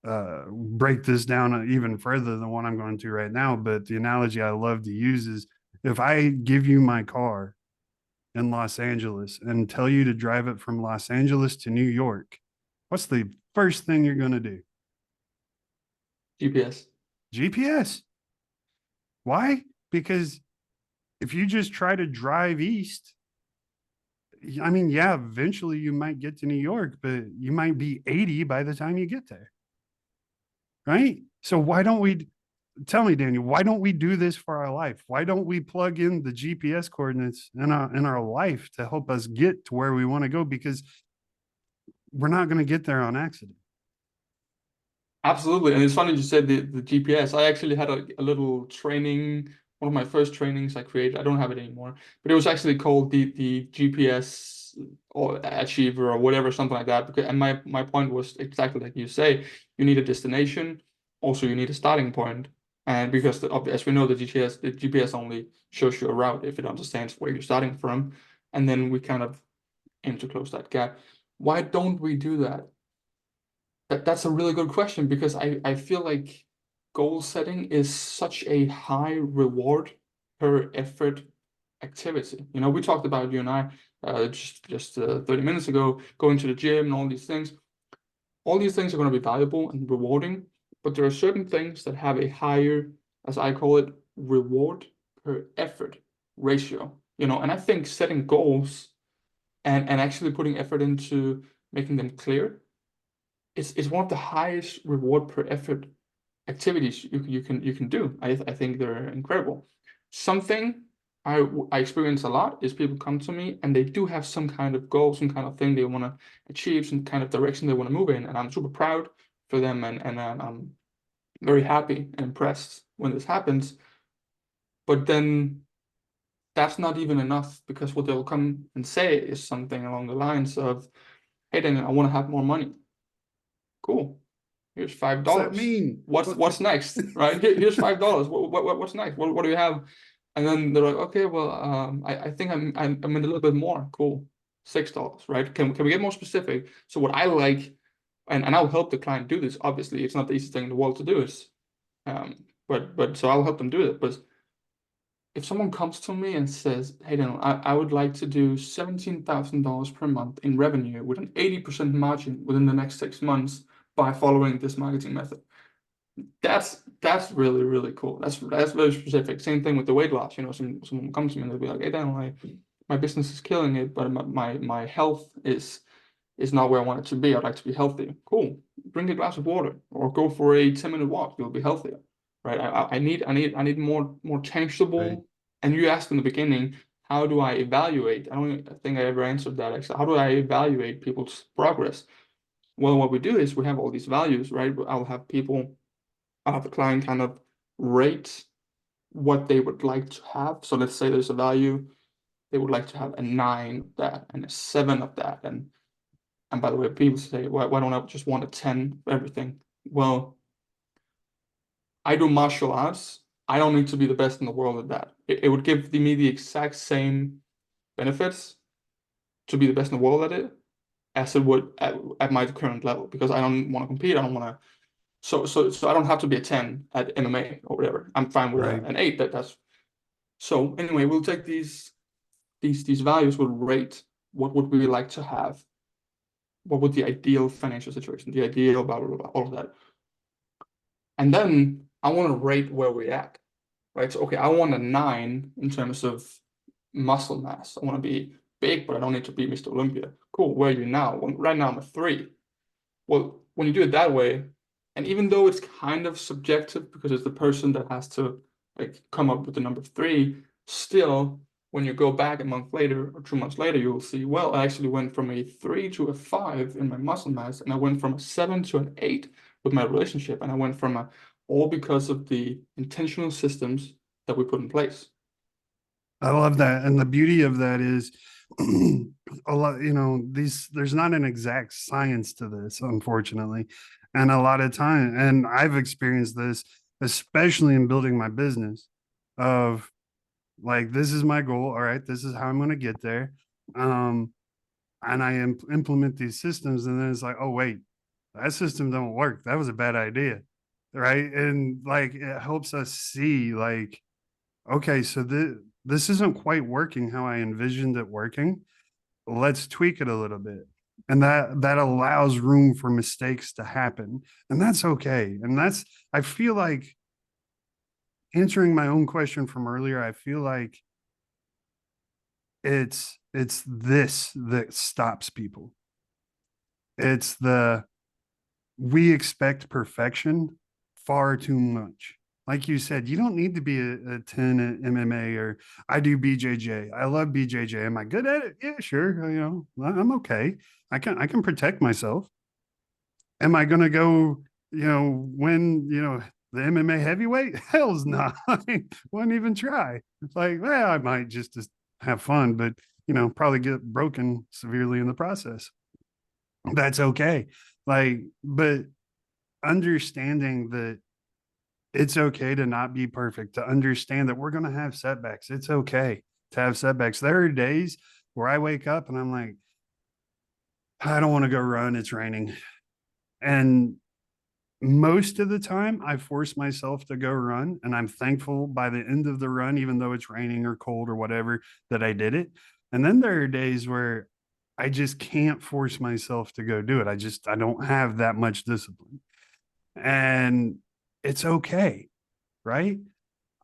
break this down even further than what I'm going to right now. But the analogy I love to use is, if I give you my car in Los Angeles and tell you to drive it from Los Angeles to New York, what's the first thing you're going to do? GPS. GPS. Why? Because if you just try to drive east, I mean, yeah, eventually you might get to New York, but you might be 80 by the time you get there. Right? So why don't we tell me, Daniel, why don't we do this for our life? Why don't we plug in the GPS coordinates in our life to help us get to where we want to go? Because we're not going to get there on accident. Absolutely. And it's funny you said the GPS. I actually had a little training, one of my first trainings I created. I don't have it anymore, but it was actually called the GPS or Achiever or whatever, something like that. Because, and my point was exactly like you say, you need a destination, also you need a starting point. And because as we know, the GPS only shows you a route if it understands where you're starting from. And then we kind of aim to close that gap. Why don't we do that? That's a really good question, because I feel like goal setting is such a high reward per effort activity. You know, we talked about, you and I, just 30 minutes ago, going to the gym and all these things. All these things are going to be valuable and rewarding, but there are certain things that have a higher, as I call it, reward per effort ratio. You know, and I think setting goals and actually putting effort into making them clear is one of the highest reward per effort activities you can do. I think they're incredible. Something I experience a lot is people come to me and they do have some kind of goal, some kind of thing they want to achieve, some kind of direction they want to move in, and I'm super proud for them, and I'm very happy and impressed when this happens. But then that's not even enough, because what they'll come and say is something along the lines of, hey, Daniel, I want to have more money. Cool. Here's What's that $5. mean? What's next? Right? Here's $5. What's next? What do you have? And then they're like, okay, well, I think I'm in a little bit more. Cool. $6, right? Can we get more specific? So what I like, and I'll help the client do this. Obviously, it's not the easiest thing in the world to do is, but so I'll help them do it. But if someone comes to me and says, hey, Daniel, I would like to do $17,000 per month in revenue with an 80% margin within the next 6 months by following this marketing method. That's really, really cool. That's very specific. Same thing with the weight loss. Someone comes to me and they'll be like, hey, Daniel, my business is killing it, but my health is not where I want it to be. I'd like to be healthy. Cool. Drink a glass of water or go for a 10-minute walk. You'll be healthier. Right. I need more tangible. Right. And you asked in the beginning, how do I evaluate? I don't think I ever answered that. Actually, how do I evaluate people's progress? Well, what we do is we have all these values, right? I'll have the client kind of rate what they would like to have. So let's say there's a value, they would like to have a 9 of that and a 7 of that. And by the way, people say, why don't I just want a 10 for everything? Well, I do martial arts. I don't need to be the best in the world at that. It would give me the exact same benefits to be the best in the world at it as it would at my current level, because I don't want to compete. I don't want to. So I don't have to be a 10 at MMA or whatever. I'm fine with Right. an 8. That's so anyway, we'll take these values, we'll rate what would we like to have, what would the ideal financial situation, the ideal blah blah blah, all of that. And then I want to rate where we're at. Right. So okay, I want a 9 in terms of muscle mass. I want to be big, but I don't need to be Mr. Olympia. Cool. Where are you now? Well, right now I'm a 3. Well, when you do it that way, and even though it's kind of subjective because it's the person that has to like come up with the number 3, still, when you go back a month later or 2 months later, you will see, well, I actually went from a 3 to a 5 in my muscle mass, and I went from a 7 to an 8 with my relationship, and I went from all because of the intentional systems that we put in place. I love that. And the beauty of that is a lot, there's not an exact science to this, unfortunately. And a lot of time, and I've experienced this, especially in building my business, of like, this is my goal. All right, this is how I'm going to get there. Um, and I implement these systems, and then it's like, oh, wait, that system don't work. That was a bad idea. Right. And like, it helps us see, like, okay, so this isn't quite working how I envisioned it working. Let's tweak it a little bit. And that allows room for mistakes to happen. And that's okay. And I feel like, answering my own question from earlier, I feel like it's this that stops people. It's we expect perfection far too much. Like you said, you don't need to be a 10 at MMA, or I do BJJ. I love BJJ. Am I good at it? Yeah, sure. I'm okay. I can protect myself. Am I going to go, win, the MMA heavyweight? Hell's not. I wouldn't even try. It's like, well, I might just have fun, but, probably get broken severely in the process. That's okay. Like, but understanding that it's okay to not be perfect, to understand that we're going to have setbacks. It's okay to have setbacks. There are days where I wake up and I'm like, I don't want to go run. It's raining. And most of the time, I force myself to go run. And I'm thankful by the end of the run, even though it's raining or cold or whatever, that I did it. And then there are days where I just can't force myself to go do it. I don't have that much discipline. And it's okay, right?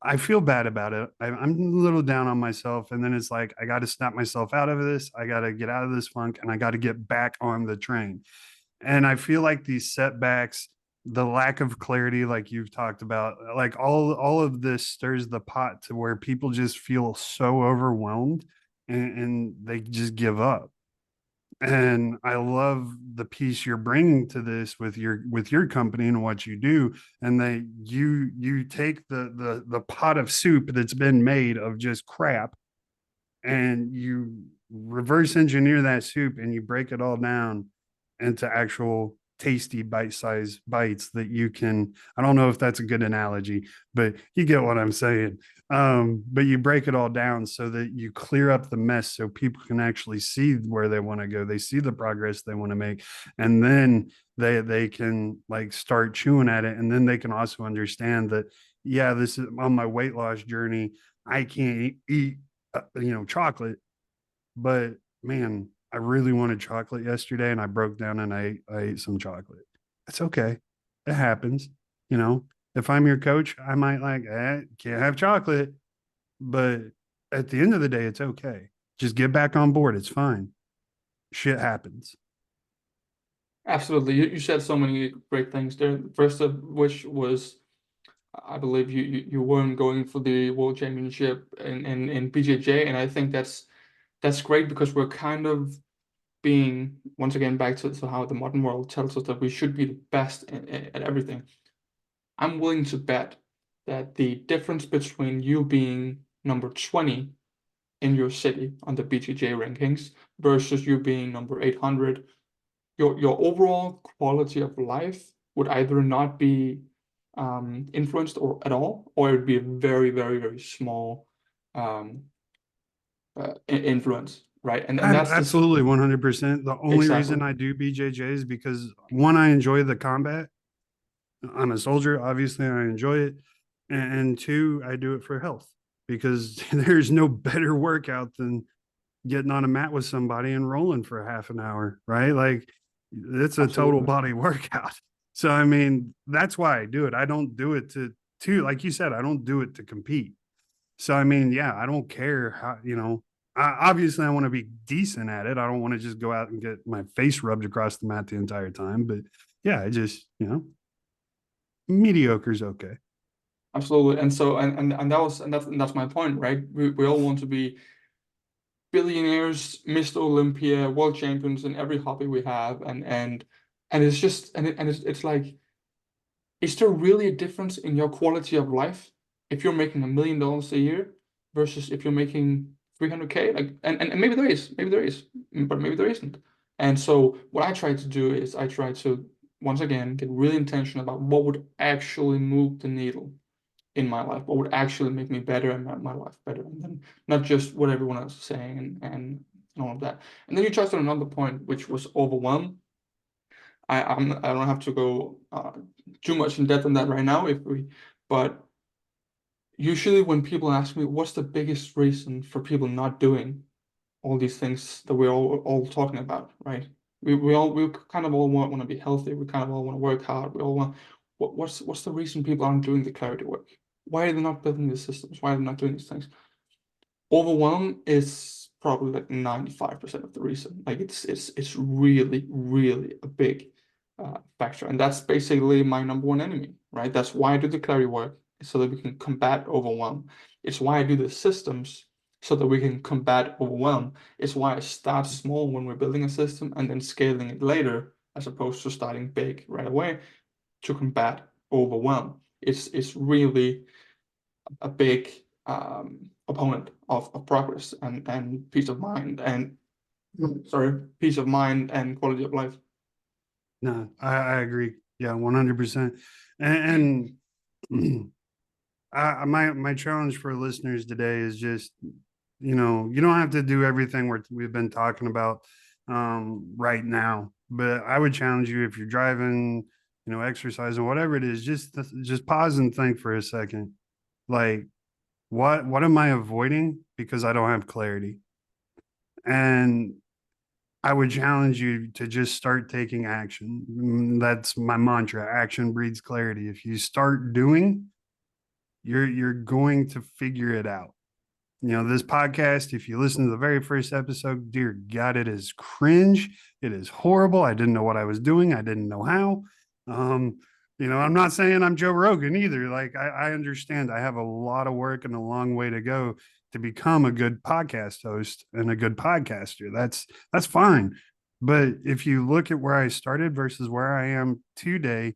I feel bad about it. I'm a little down on myself. And then it's like, I got to snap myself out of this. I got to get out of this funk, and I got to get back on the train. And I feel like these setbacks, the lack of clarity, like you've talked about, like all of this stirs the pot to where people just feel so overwhelmed, and they just give up. And I love the piece you're bringing to this with your company and what you do. And that you take the pot of soup that's been made of just crap, and you reverse engineer that soup and you break it all down into actual tasty bite-sized bites that you can, I don't know if that's a good analogy, but you get what I'm saying. But you break it all down so that you clear up the mess so people can actually see where they want to go. They see the progress they want to make. And then they can like start chewing at it. And then they can also understand that, yeah, this is on my weight loss journey. I can't eat chocolate, but man, I really wanted chocolate yesterday and I broke down and I ate some chocolate. It's okay. It happens. You know, if I'm your coach, I might like, can't have chocolate, but at the end of the day, it's okay. Just get back on board. It's fine. Shit happens. Absolutely. You said so many great things there. First of which was, I believe you weren't going for the world championship in BJJ, and I think that's great because we're kind of being, once again, back to how the modern world tells us that we should be the best at everything. I'm willing to bet that the difference between you being number 20 in your city on the BJJ rankings versus you being number 800, your overall quality of life would either not be influenced or at all, or it would be a very, very, very small um, influence, right? And that's this Absolutely 100%. The only exactly. reason I do BJJ is because one, I enjoy the combat. I'm a soldier, obviously, I enjoy it. And two, I do it for health because there's no better workout than getting on a mat with somebody and rolling for half an hour, right? Like it's a total Absolutely. body workout. So I mean, that's why I do it. I don't do it like you said, I don't do it to compete. So I mean, yeah, I don't care how, obviously I want to be decent at it. I don't want to just go out and get my face rubbed across the mat the entire time, but yeah, I just, mediocre's okay. Absolutely. And so and that was and that's my point, right? We all want to be billionaires, Mr. Olympia, world champions in every hobby we have, and it's just it's like, is there really a difference in your quality of life if you're making $1 million a year versus if you're making 300K? Like, and maybe there is, but maybe there isn't. And so what I try to do is I try to once again get really intentional about what would actually move the needle in my life, what would actually make me better and my life better, and then not just what everyone else is saying and all of that. And then you touched on another point, which was overwhelm. I don't have to go too much in depth on that right now, but usually when people ask me what's the biggest reason for people not doing all these things that we're all talking about, right? We kind of all want to be healthy. We kind of all want to work hard. We all want what's the reason people aren't doing the clarity work? Why are they not building these systems? Why are they not doing these things? Overwhelm is probably like 95% of the reason. Like it's really, really a big factor. And that's basically my number one enemy, right? That's why I do the clarity work, so that we can combat overwhelm. It's why I do the systems so that we can combat overwhelm. It's why I start small when we're building a system and then scaling it later, as opposed to starting big right away to combat overwhelm. It's really a big opponent of progress and peace of mind and sorry, peace of mind and quality of life. No, I agree. Yeah, 100%. And my challenge for listeners today is just, you don't have to do everything we've been talking about right now, but I would challenge you if you're driving, exercising, whatever it is, just pause and think for a second. Like, what am I avoiding because I don't have clarity? And I would challenge you to just start taking action. That's my mantra. Action breeds clarity. If you start doing, you're going to figure it out. This podcast, if you listen to the very first episode, dear God, it is cringe. It is horrible. I didn't know what I was doing. I didn't know how. Um, I'm not saying I'm Joe Rogan either. Like I understand I have a lot of work and a long way to go to become a good podcast host and a good podcaster. That's fine. But if you look at where I started versus where I am today,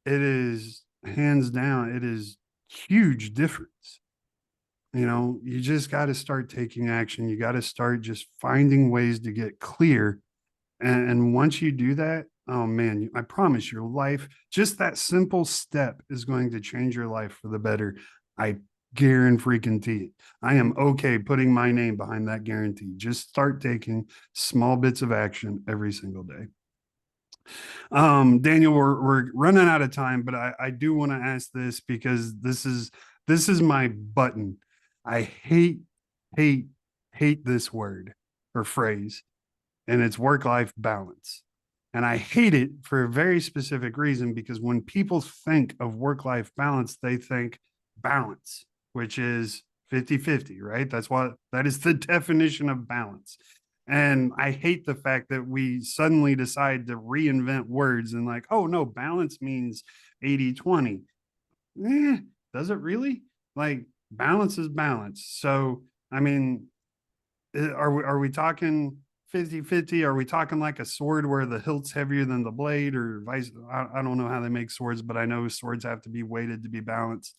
it is hands down, it is huge difference. You know, you just got to start taking action. You got to start just finding ways to get clear. And once you do that, oh man, I promise your life, just that simple step is going to change your life for the better. I guarantee it. I am okay putting my name behind that guarantee. Just start taking small bits of action every single day. Daniel, we're running out of time, but I do want to ask this because this is my button. I hate, hate this word or phrase, and it's work-life balance. And I hate it for a very specific reason because when people think of work-life balance, they think balance, which is 50-50, right? That is the definition of balance. And I hate the fact that we suddenly decide to reinvent words and like, oh no, balance means 80-20. Does it really? Like balance is balance. So, I mean, are we talking 50-50? Are we talking like a sword where the hilt's heavier than the blade or vice? I don't know how they make swords, but I know swords have to be weighted to be balanced.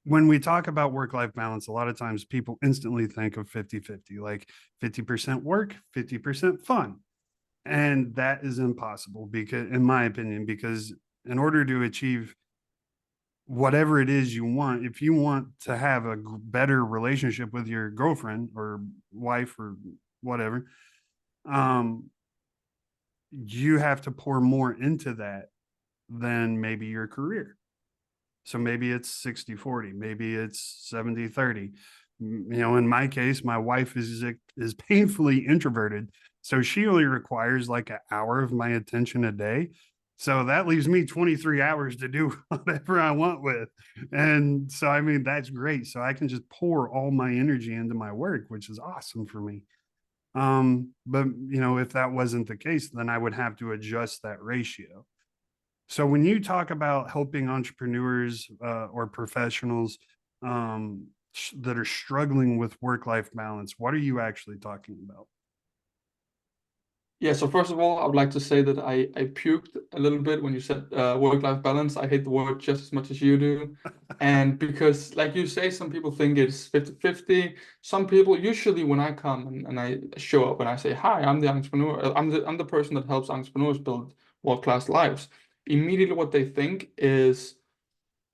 When we talk about work-life balance, a lot of times people instantly think of 50-50, like 50% work, 50% fun. And that is impossible because, in my opinion, because in order to achieve whatever it is you want, if you want to have a better relationship with your girlfriend or wife or whatever, um, you have to pour more into that than maybe your career. So maybe it's 60-40, maybe it's 70-30. You know, in my case, my wife is painfully introverted. So she only requires like an hour of my attention a day. So that leaves me 23 hours to do whatever I want with. And so, I mean, that's great. So I can just pour all my energy into my work, which is awesome for me. But you know, if that wasn't the case, then I would have to adjust that ratio. So when you talk about helping entrepreneurs or professionals that are struggling with work-life balance, what are you actually talking about? Yeah, so first of all, I would like to say that I puked a little bit when you said work-life balance. I hate the word just as much as you do. And because, like you say, some people think it's 50-50. Some people, usually when I come and I show up and I say, hi, I'm the entrepreneur, I'm the person that helps entrepreneurs build world-class lives. Immediately what they think is,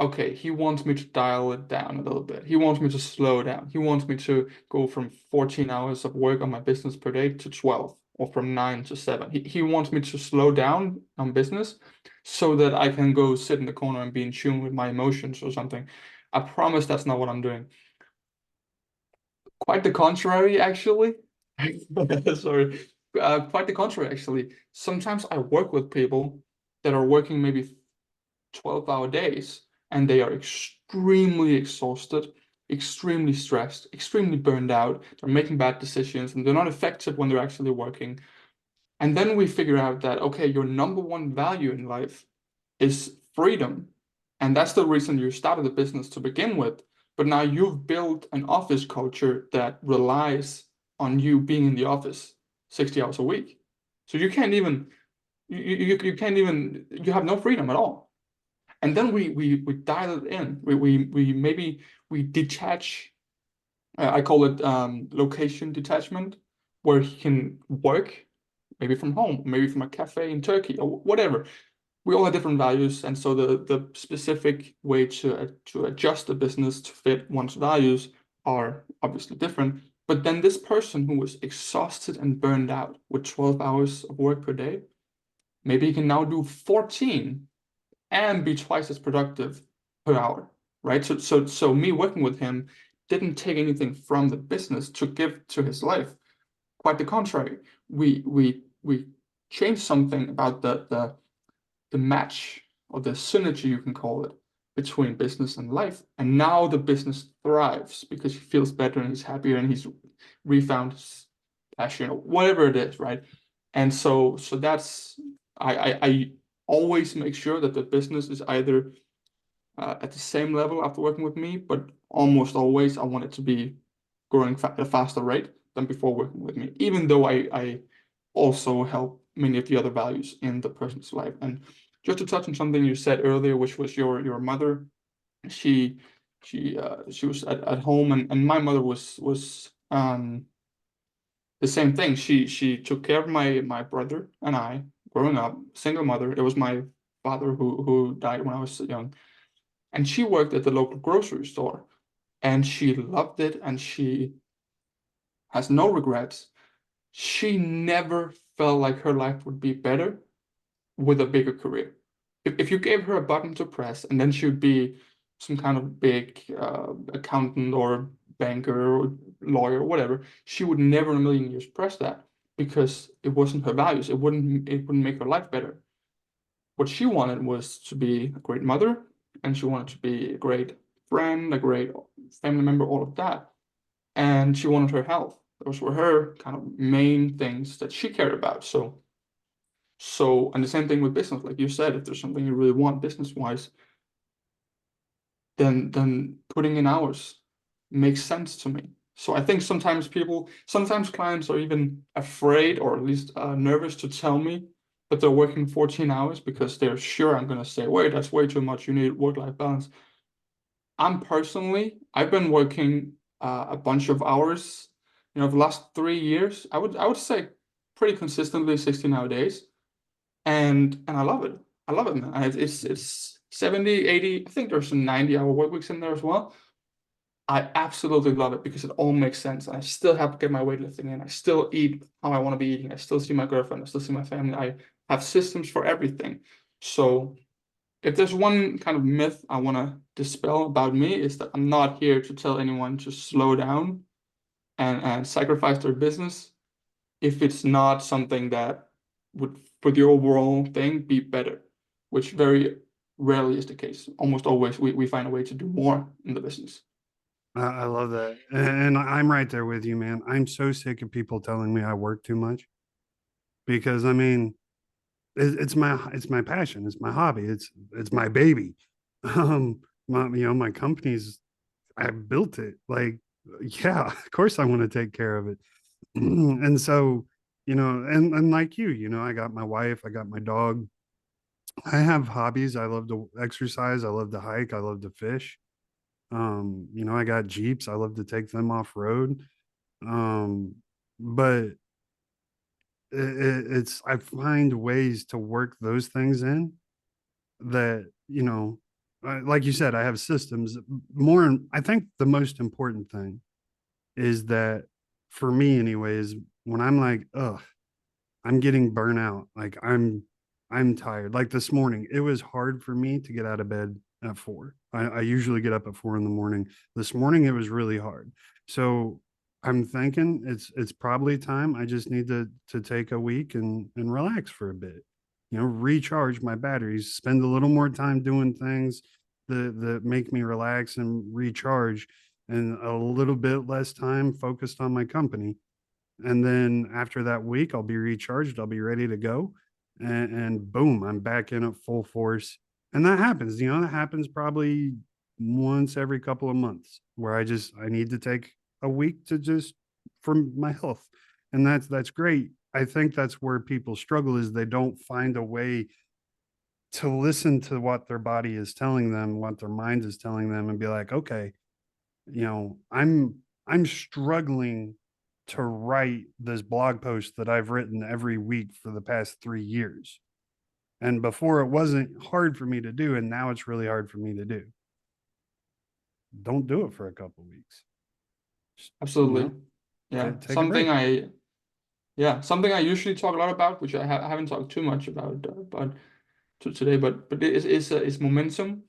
okay, he wants me to dial it down a little bit. He wants me to slow down. He wants me to go from 14 hours of work on my business per day to 12 or from 9 to 7. He wants me to slow down on business so that I can go sit in the corner and be in tune with my emotions or something. I promise that's not what I'm doing. Quite the contrary, actually. Sorry. Quite the contrary, actually. Sometimes I work with people that are working maybe 12-hour days and they are extremely exhausted, extremely stressed, extremely burned out. They're making bad decisions and they're not effective when they're actually working. And then we figure out that, okay, your number one value in life is freedom. And that's the reason you started the business to begin with. But now you've built an office culture that relies on you being in the office 60 hours a week. So you can't even, you can't even, you have no freedom at all. And then we dial it in. We maybe we detach. I call it location detachment, where he can work maybe from home, maybe from a cafe in Turkey or whatever. We all have different values, and so the specific way to adjust the business to fit one's values are obviously different. But then this person who was exhausted and burned out with 12 hours of work per day, maybe he can now do 14 and be twice as productive per hour, right? So me working with him didn't take anything from the business to give to his life. Quite the contrary. We changed something about the match or the synergy, you can call it, between business and life. And now the business thrives because he feels better and he's happier and he's refound his passion or whatever it is, right? And so that's I always make sure that the business is either at the same level after working with me, but almost always I want it to be growing at a faster rate than before working with me, even though I also help many of the other values in the person's life. And just to touch on something you said earlier, which was your mother, she she was at home, and my mother was the same thing. She took care of my brother and I growing up, single mother. It was my father who died when I was young, and she worked at the local grocery store, and she loved it, and she has no regrets. She never felt like her life would be better with a bigger career. If you gave her a button to press and then she would be some kind of big accountant or banker or lawyer or whatever, she would never in a million years press that because it wasn't her values. It wouldn't make her life better. What she wanted was to be a great mother, and she wanted to be a great friend, a great family member, all of that. And she wanted her health. Those were her kind of main things that she cared about. And the same thing with business, like you said, if there's something you really want business-wise, then putting in hours makes sense to me. So I think sometimes clients are even afraid or at least nervous to tell me that they're working 14 hours because they're sure I'm going to say, wait, that's way too much. You need work-life balance. I've been working a bunch of hours, the last 3 years. I would say pretty consistently 16-hour days. And I love it. I love it, man. It's 70, 80. I think there's some 90-hour work weeks in there as well. I absolutely love it because it all makes sense. And I still have to get my weightlifting in. I still eat how I want to be eating. I still see my girlfriend. I still see my family. I have systems for everything. So if there's one kind of myth I want to dispel about me, is that I'm not here to tell anyone to slow down and sacrifice their business if it's not something that would, for the overall thing, be better, which very rarely is the case. Almost always we find a way to do more in the business. I love that. And I'm right there with you, man. I'm so sick of people telling me I work too much because I mean, it's my passion, it's my hobby, it's my baby. My company's I built it. Like, yeah, of course I want to take care of it. And so, and like I got my wife, I got my dog. I have hobbies. I love to exercise, I love to hike, I love to fish. I got Jeeps. I love to take them off road. But it's I find ways to work those things in that, like you said, I have systems. I think the most important thing is that for me, anyways, when I'm like, ugh, I'm getting burnout. Like I'm tired. Like this morning, it was hard for me to get out of bed at 4. I usually get up at 4 in the morning. This morning it was really hard. So I'm thinking it's probably time. I just need to take a week and relax for a bit. Recharge my batteries, spend a little more time doing things that make me relax and recharge, and a little bit less time focused on my company. And then after that week, I'll be recharged. I'll be ready to go. And boom, I'm back in at full force. And that happens, that happens probably once every couple of months where I need to take a week to just for my health. And that's great. I think that's where people struggle is they don't find a way to listen to what their body is telling them, what their mind is telling them, and be like, okay, I'm struggling to write this blog post that I've written every week for the past 3 years. And before it wasn't hard for me to do, and now it's really hard for me to do. Don't do it for a couple of weeks. Just, Absolutely. Yeah. take a break. Something I usually talk a lot about, which I haven't talked too much about today, but it's momentum.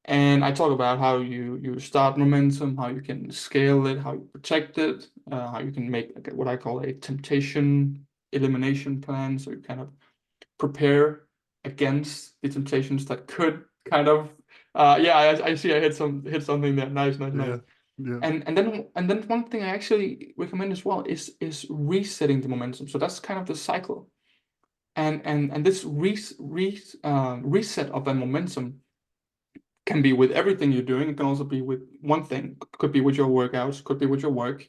And I talk about how you start momentum, how you can scale it, how you protect it, how you can make like what I call a temptation elimination plan. So you kind of prepare against the temptations that could kind of I see I hit something there. Nice. Yeah. Yeah. And then one thing I actually recommend as well is resetting the momentum. So that's kind of the cycle. And this reset of the momentum can be with everything you're doing. It can also be with one thing. Could be with your workouts, could be with your work.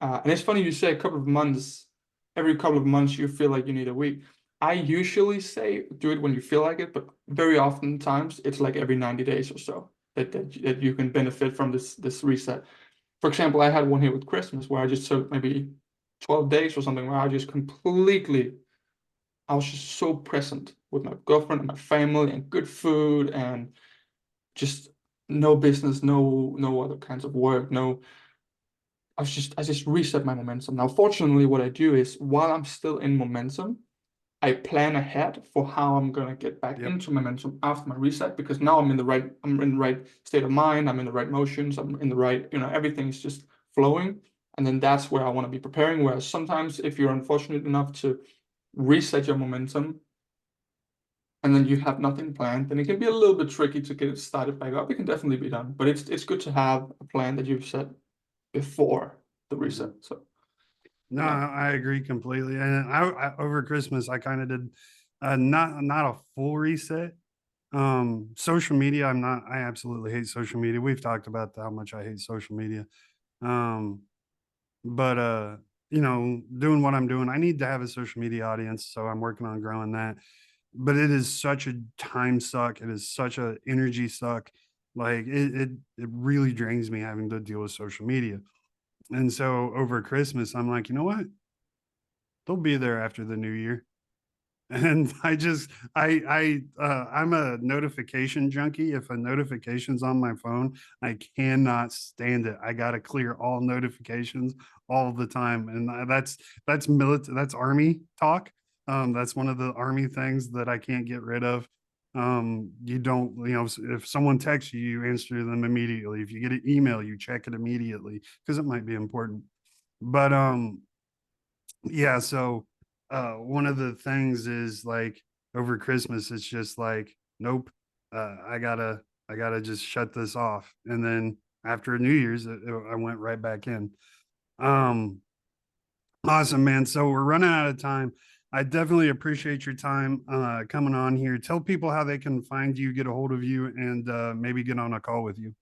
And it's funny you say a couple of months, every couple of months you feel like you need a week. I usually say do it when you feel like it, but very often times it's like every 90 days or so that you can benefit from this reset. For example, I had one here with Christmas where I just took maybe 12 days or something where I was just so present with my girlfriend and my family and good food and just no business, no other kinds of work, no. I just reset my momentum. Now, fortunately, what I do is while I'm still in momentum, I plan ahead for how I'm gonna get back Yep. into momentum after my reset, because now I'm in the right state of mind, I'm in the right motions, I'm in the right, everything is just flowing. And then that's where I want to be preparing. Whereas sometimes if you're unfortunate enough to reset your momentum and then you have nothing planned, then it can be a little bit tricky to get it started back up. It can definitely be done, but it's good to have a plan that you've set before the reset. So No, yeah, I agree completely. And over Christmas, I kind of did not a full reset. Social media, I absolutely hate social media. We've talked about how much I hate social media. Um, but doing what I'm doing, I need to have a social media audience, so I'm working on growing that. But it is such a time suck. It is such a energy suck. Like it really drains me having to deal with social media. And so over Christmas, I'm like, you know what? They'll be there after the new year. And I'm a notification junkie. If a notification's on my phone, I cannot stand it. I got to clear all notifications all the time. And that's military, that's army talk. That's one of the army things that I can't get rid of. You don't, if someone texts you, you answer them immediately. If you get an email, you check it immediately because it might be important. But yeah, so one of the things is like over Christmas, it's just like, nope, I gotta just shut this off. And then after New Year's, I went right back in. Um, awesome, man. So we're running out of time. I definitely appreciate your time coming on here. Tell people how they can find you, get a hold of you, and maybe get on a call with you.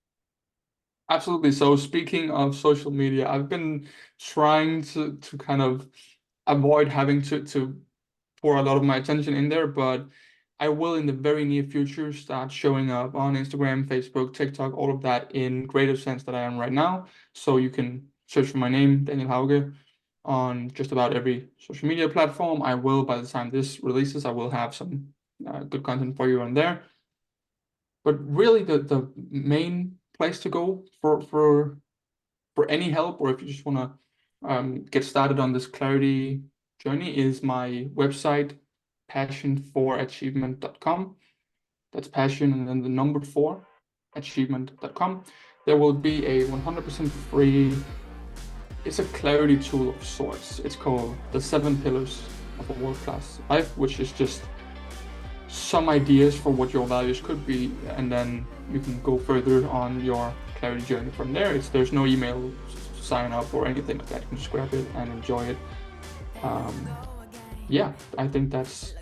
absolutely. So speaking of social media, I've been trying to kind of avoid having to pour a lot of my attention in there, but I will in the very near future start showing up on Instagram, Facebook, TikTok, all of that in greater sense that I am right now. So you can search for my name, Daniel Hauge, on just about every social media platform. I will, by the time this releases, I will have some good content for you on there. But really, the main place to go for any help, or if you just want to get started on this clarity journey, is my website, passion4achievement.com. That's passion and then the number 4 achievement.com. There will be a 100% free, it's a clarity tool of sorts. It's called the 7 pillars of a world-class life, which is just some ideas for what your values could be, and then you can go further on your clarity journey from there. There's no email sign up or anything like that. You can just grab it and enjoy it. Yeah, I think that's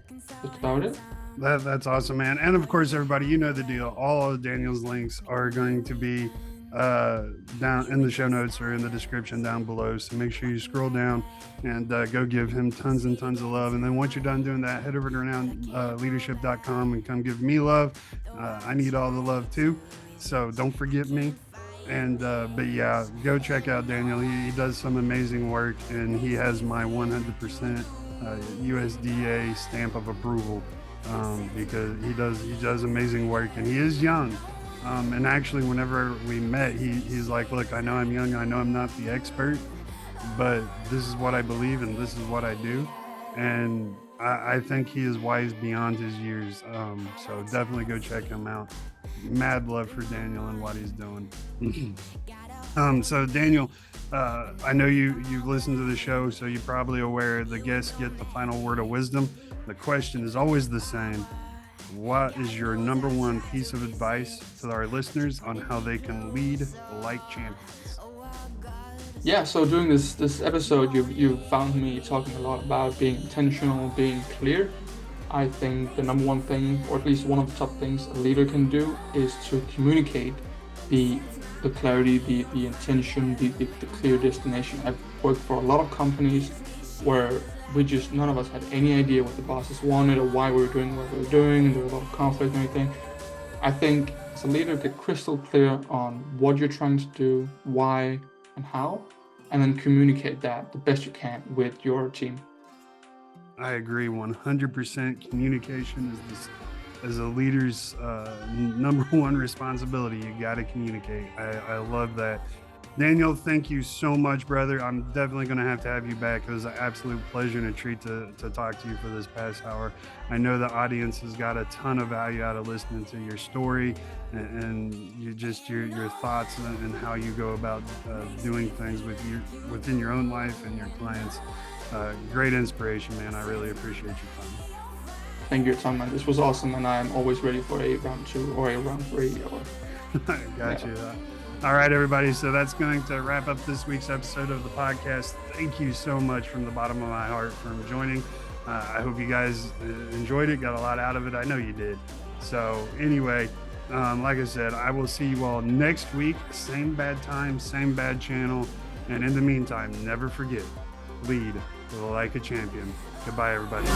about it. That's awesome, man. And of course, everybody, you know the deal. All of Daniel's links are going to be down in the show notes or in the description down below. So make sure you scroll down and go give him tons and tons of love. And then once you're done doing that, head over to renownleadership.com and come give me love. I need all the love too. So don't forget me. And but yeah, go check out Daniel. He does some amazing work, and he has my 100% USDA stamp of approval because he does amazing work, and he is young. And actually, whenever we met, he's like, "Look, I know I'm young. I know I'm not the expert, but this is what I believe, and this is what I do." And I think he is wise beyond his years. So definitely go check him out. Mad love for Daniel and what he's doing. So Daniel, I know you've listened to the show, so you're probably aware the guests get the final word of wisdom. The question is always the same. What is your number one piece of advice to our listeners on how they can lead like champions? Yeah, so during this episode, you found me talking a lot about being intentional, being clear. I think the number one thing, or at least one of the top things a leader can do, is to communicate the clarity, the intention, the clear destination. I've worked for a lot of companies where none of us had any idea what the bosses wanted or why we were doing what we were doing. There was a lot of conflict and everything. I think as a leader, get crystal clear on what you're trying to do, why and how, and then communicate that the best you can with your team. I agree 100%. Communication is a leader's number one responsibility. You got to communicate. I love that. Daniel, thank you so much, brother. I'm definitely going to have you back. It was an absolute pleasure and a treat to talk to you for this past hour. I know the audience has got a ton of value out of listening to your story and your thoughts and how you go about doing things within your own life and your clients. Great inspiration, man. I really appreciate your time. Thank you, Tom, man. This was awesome, and I'm always ready for a round 2 or a round 3. I got you. All right, everybody. So that's going to wrap up this week's episode of the podcast. Thank you so much from the bottom of my heart for joining. I hope you guys enjoyed it, got a lot out of it. I know you did. So anyway, like I said, I will see you all next week. Same bad time, same bad channel. And in the meantime, never forget, lead like a champion. Goodbye, everybody.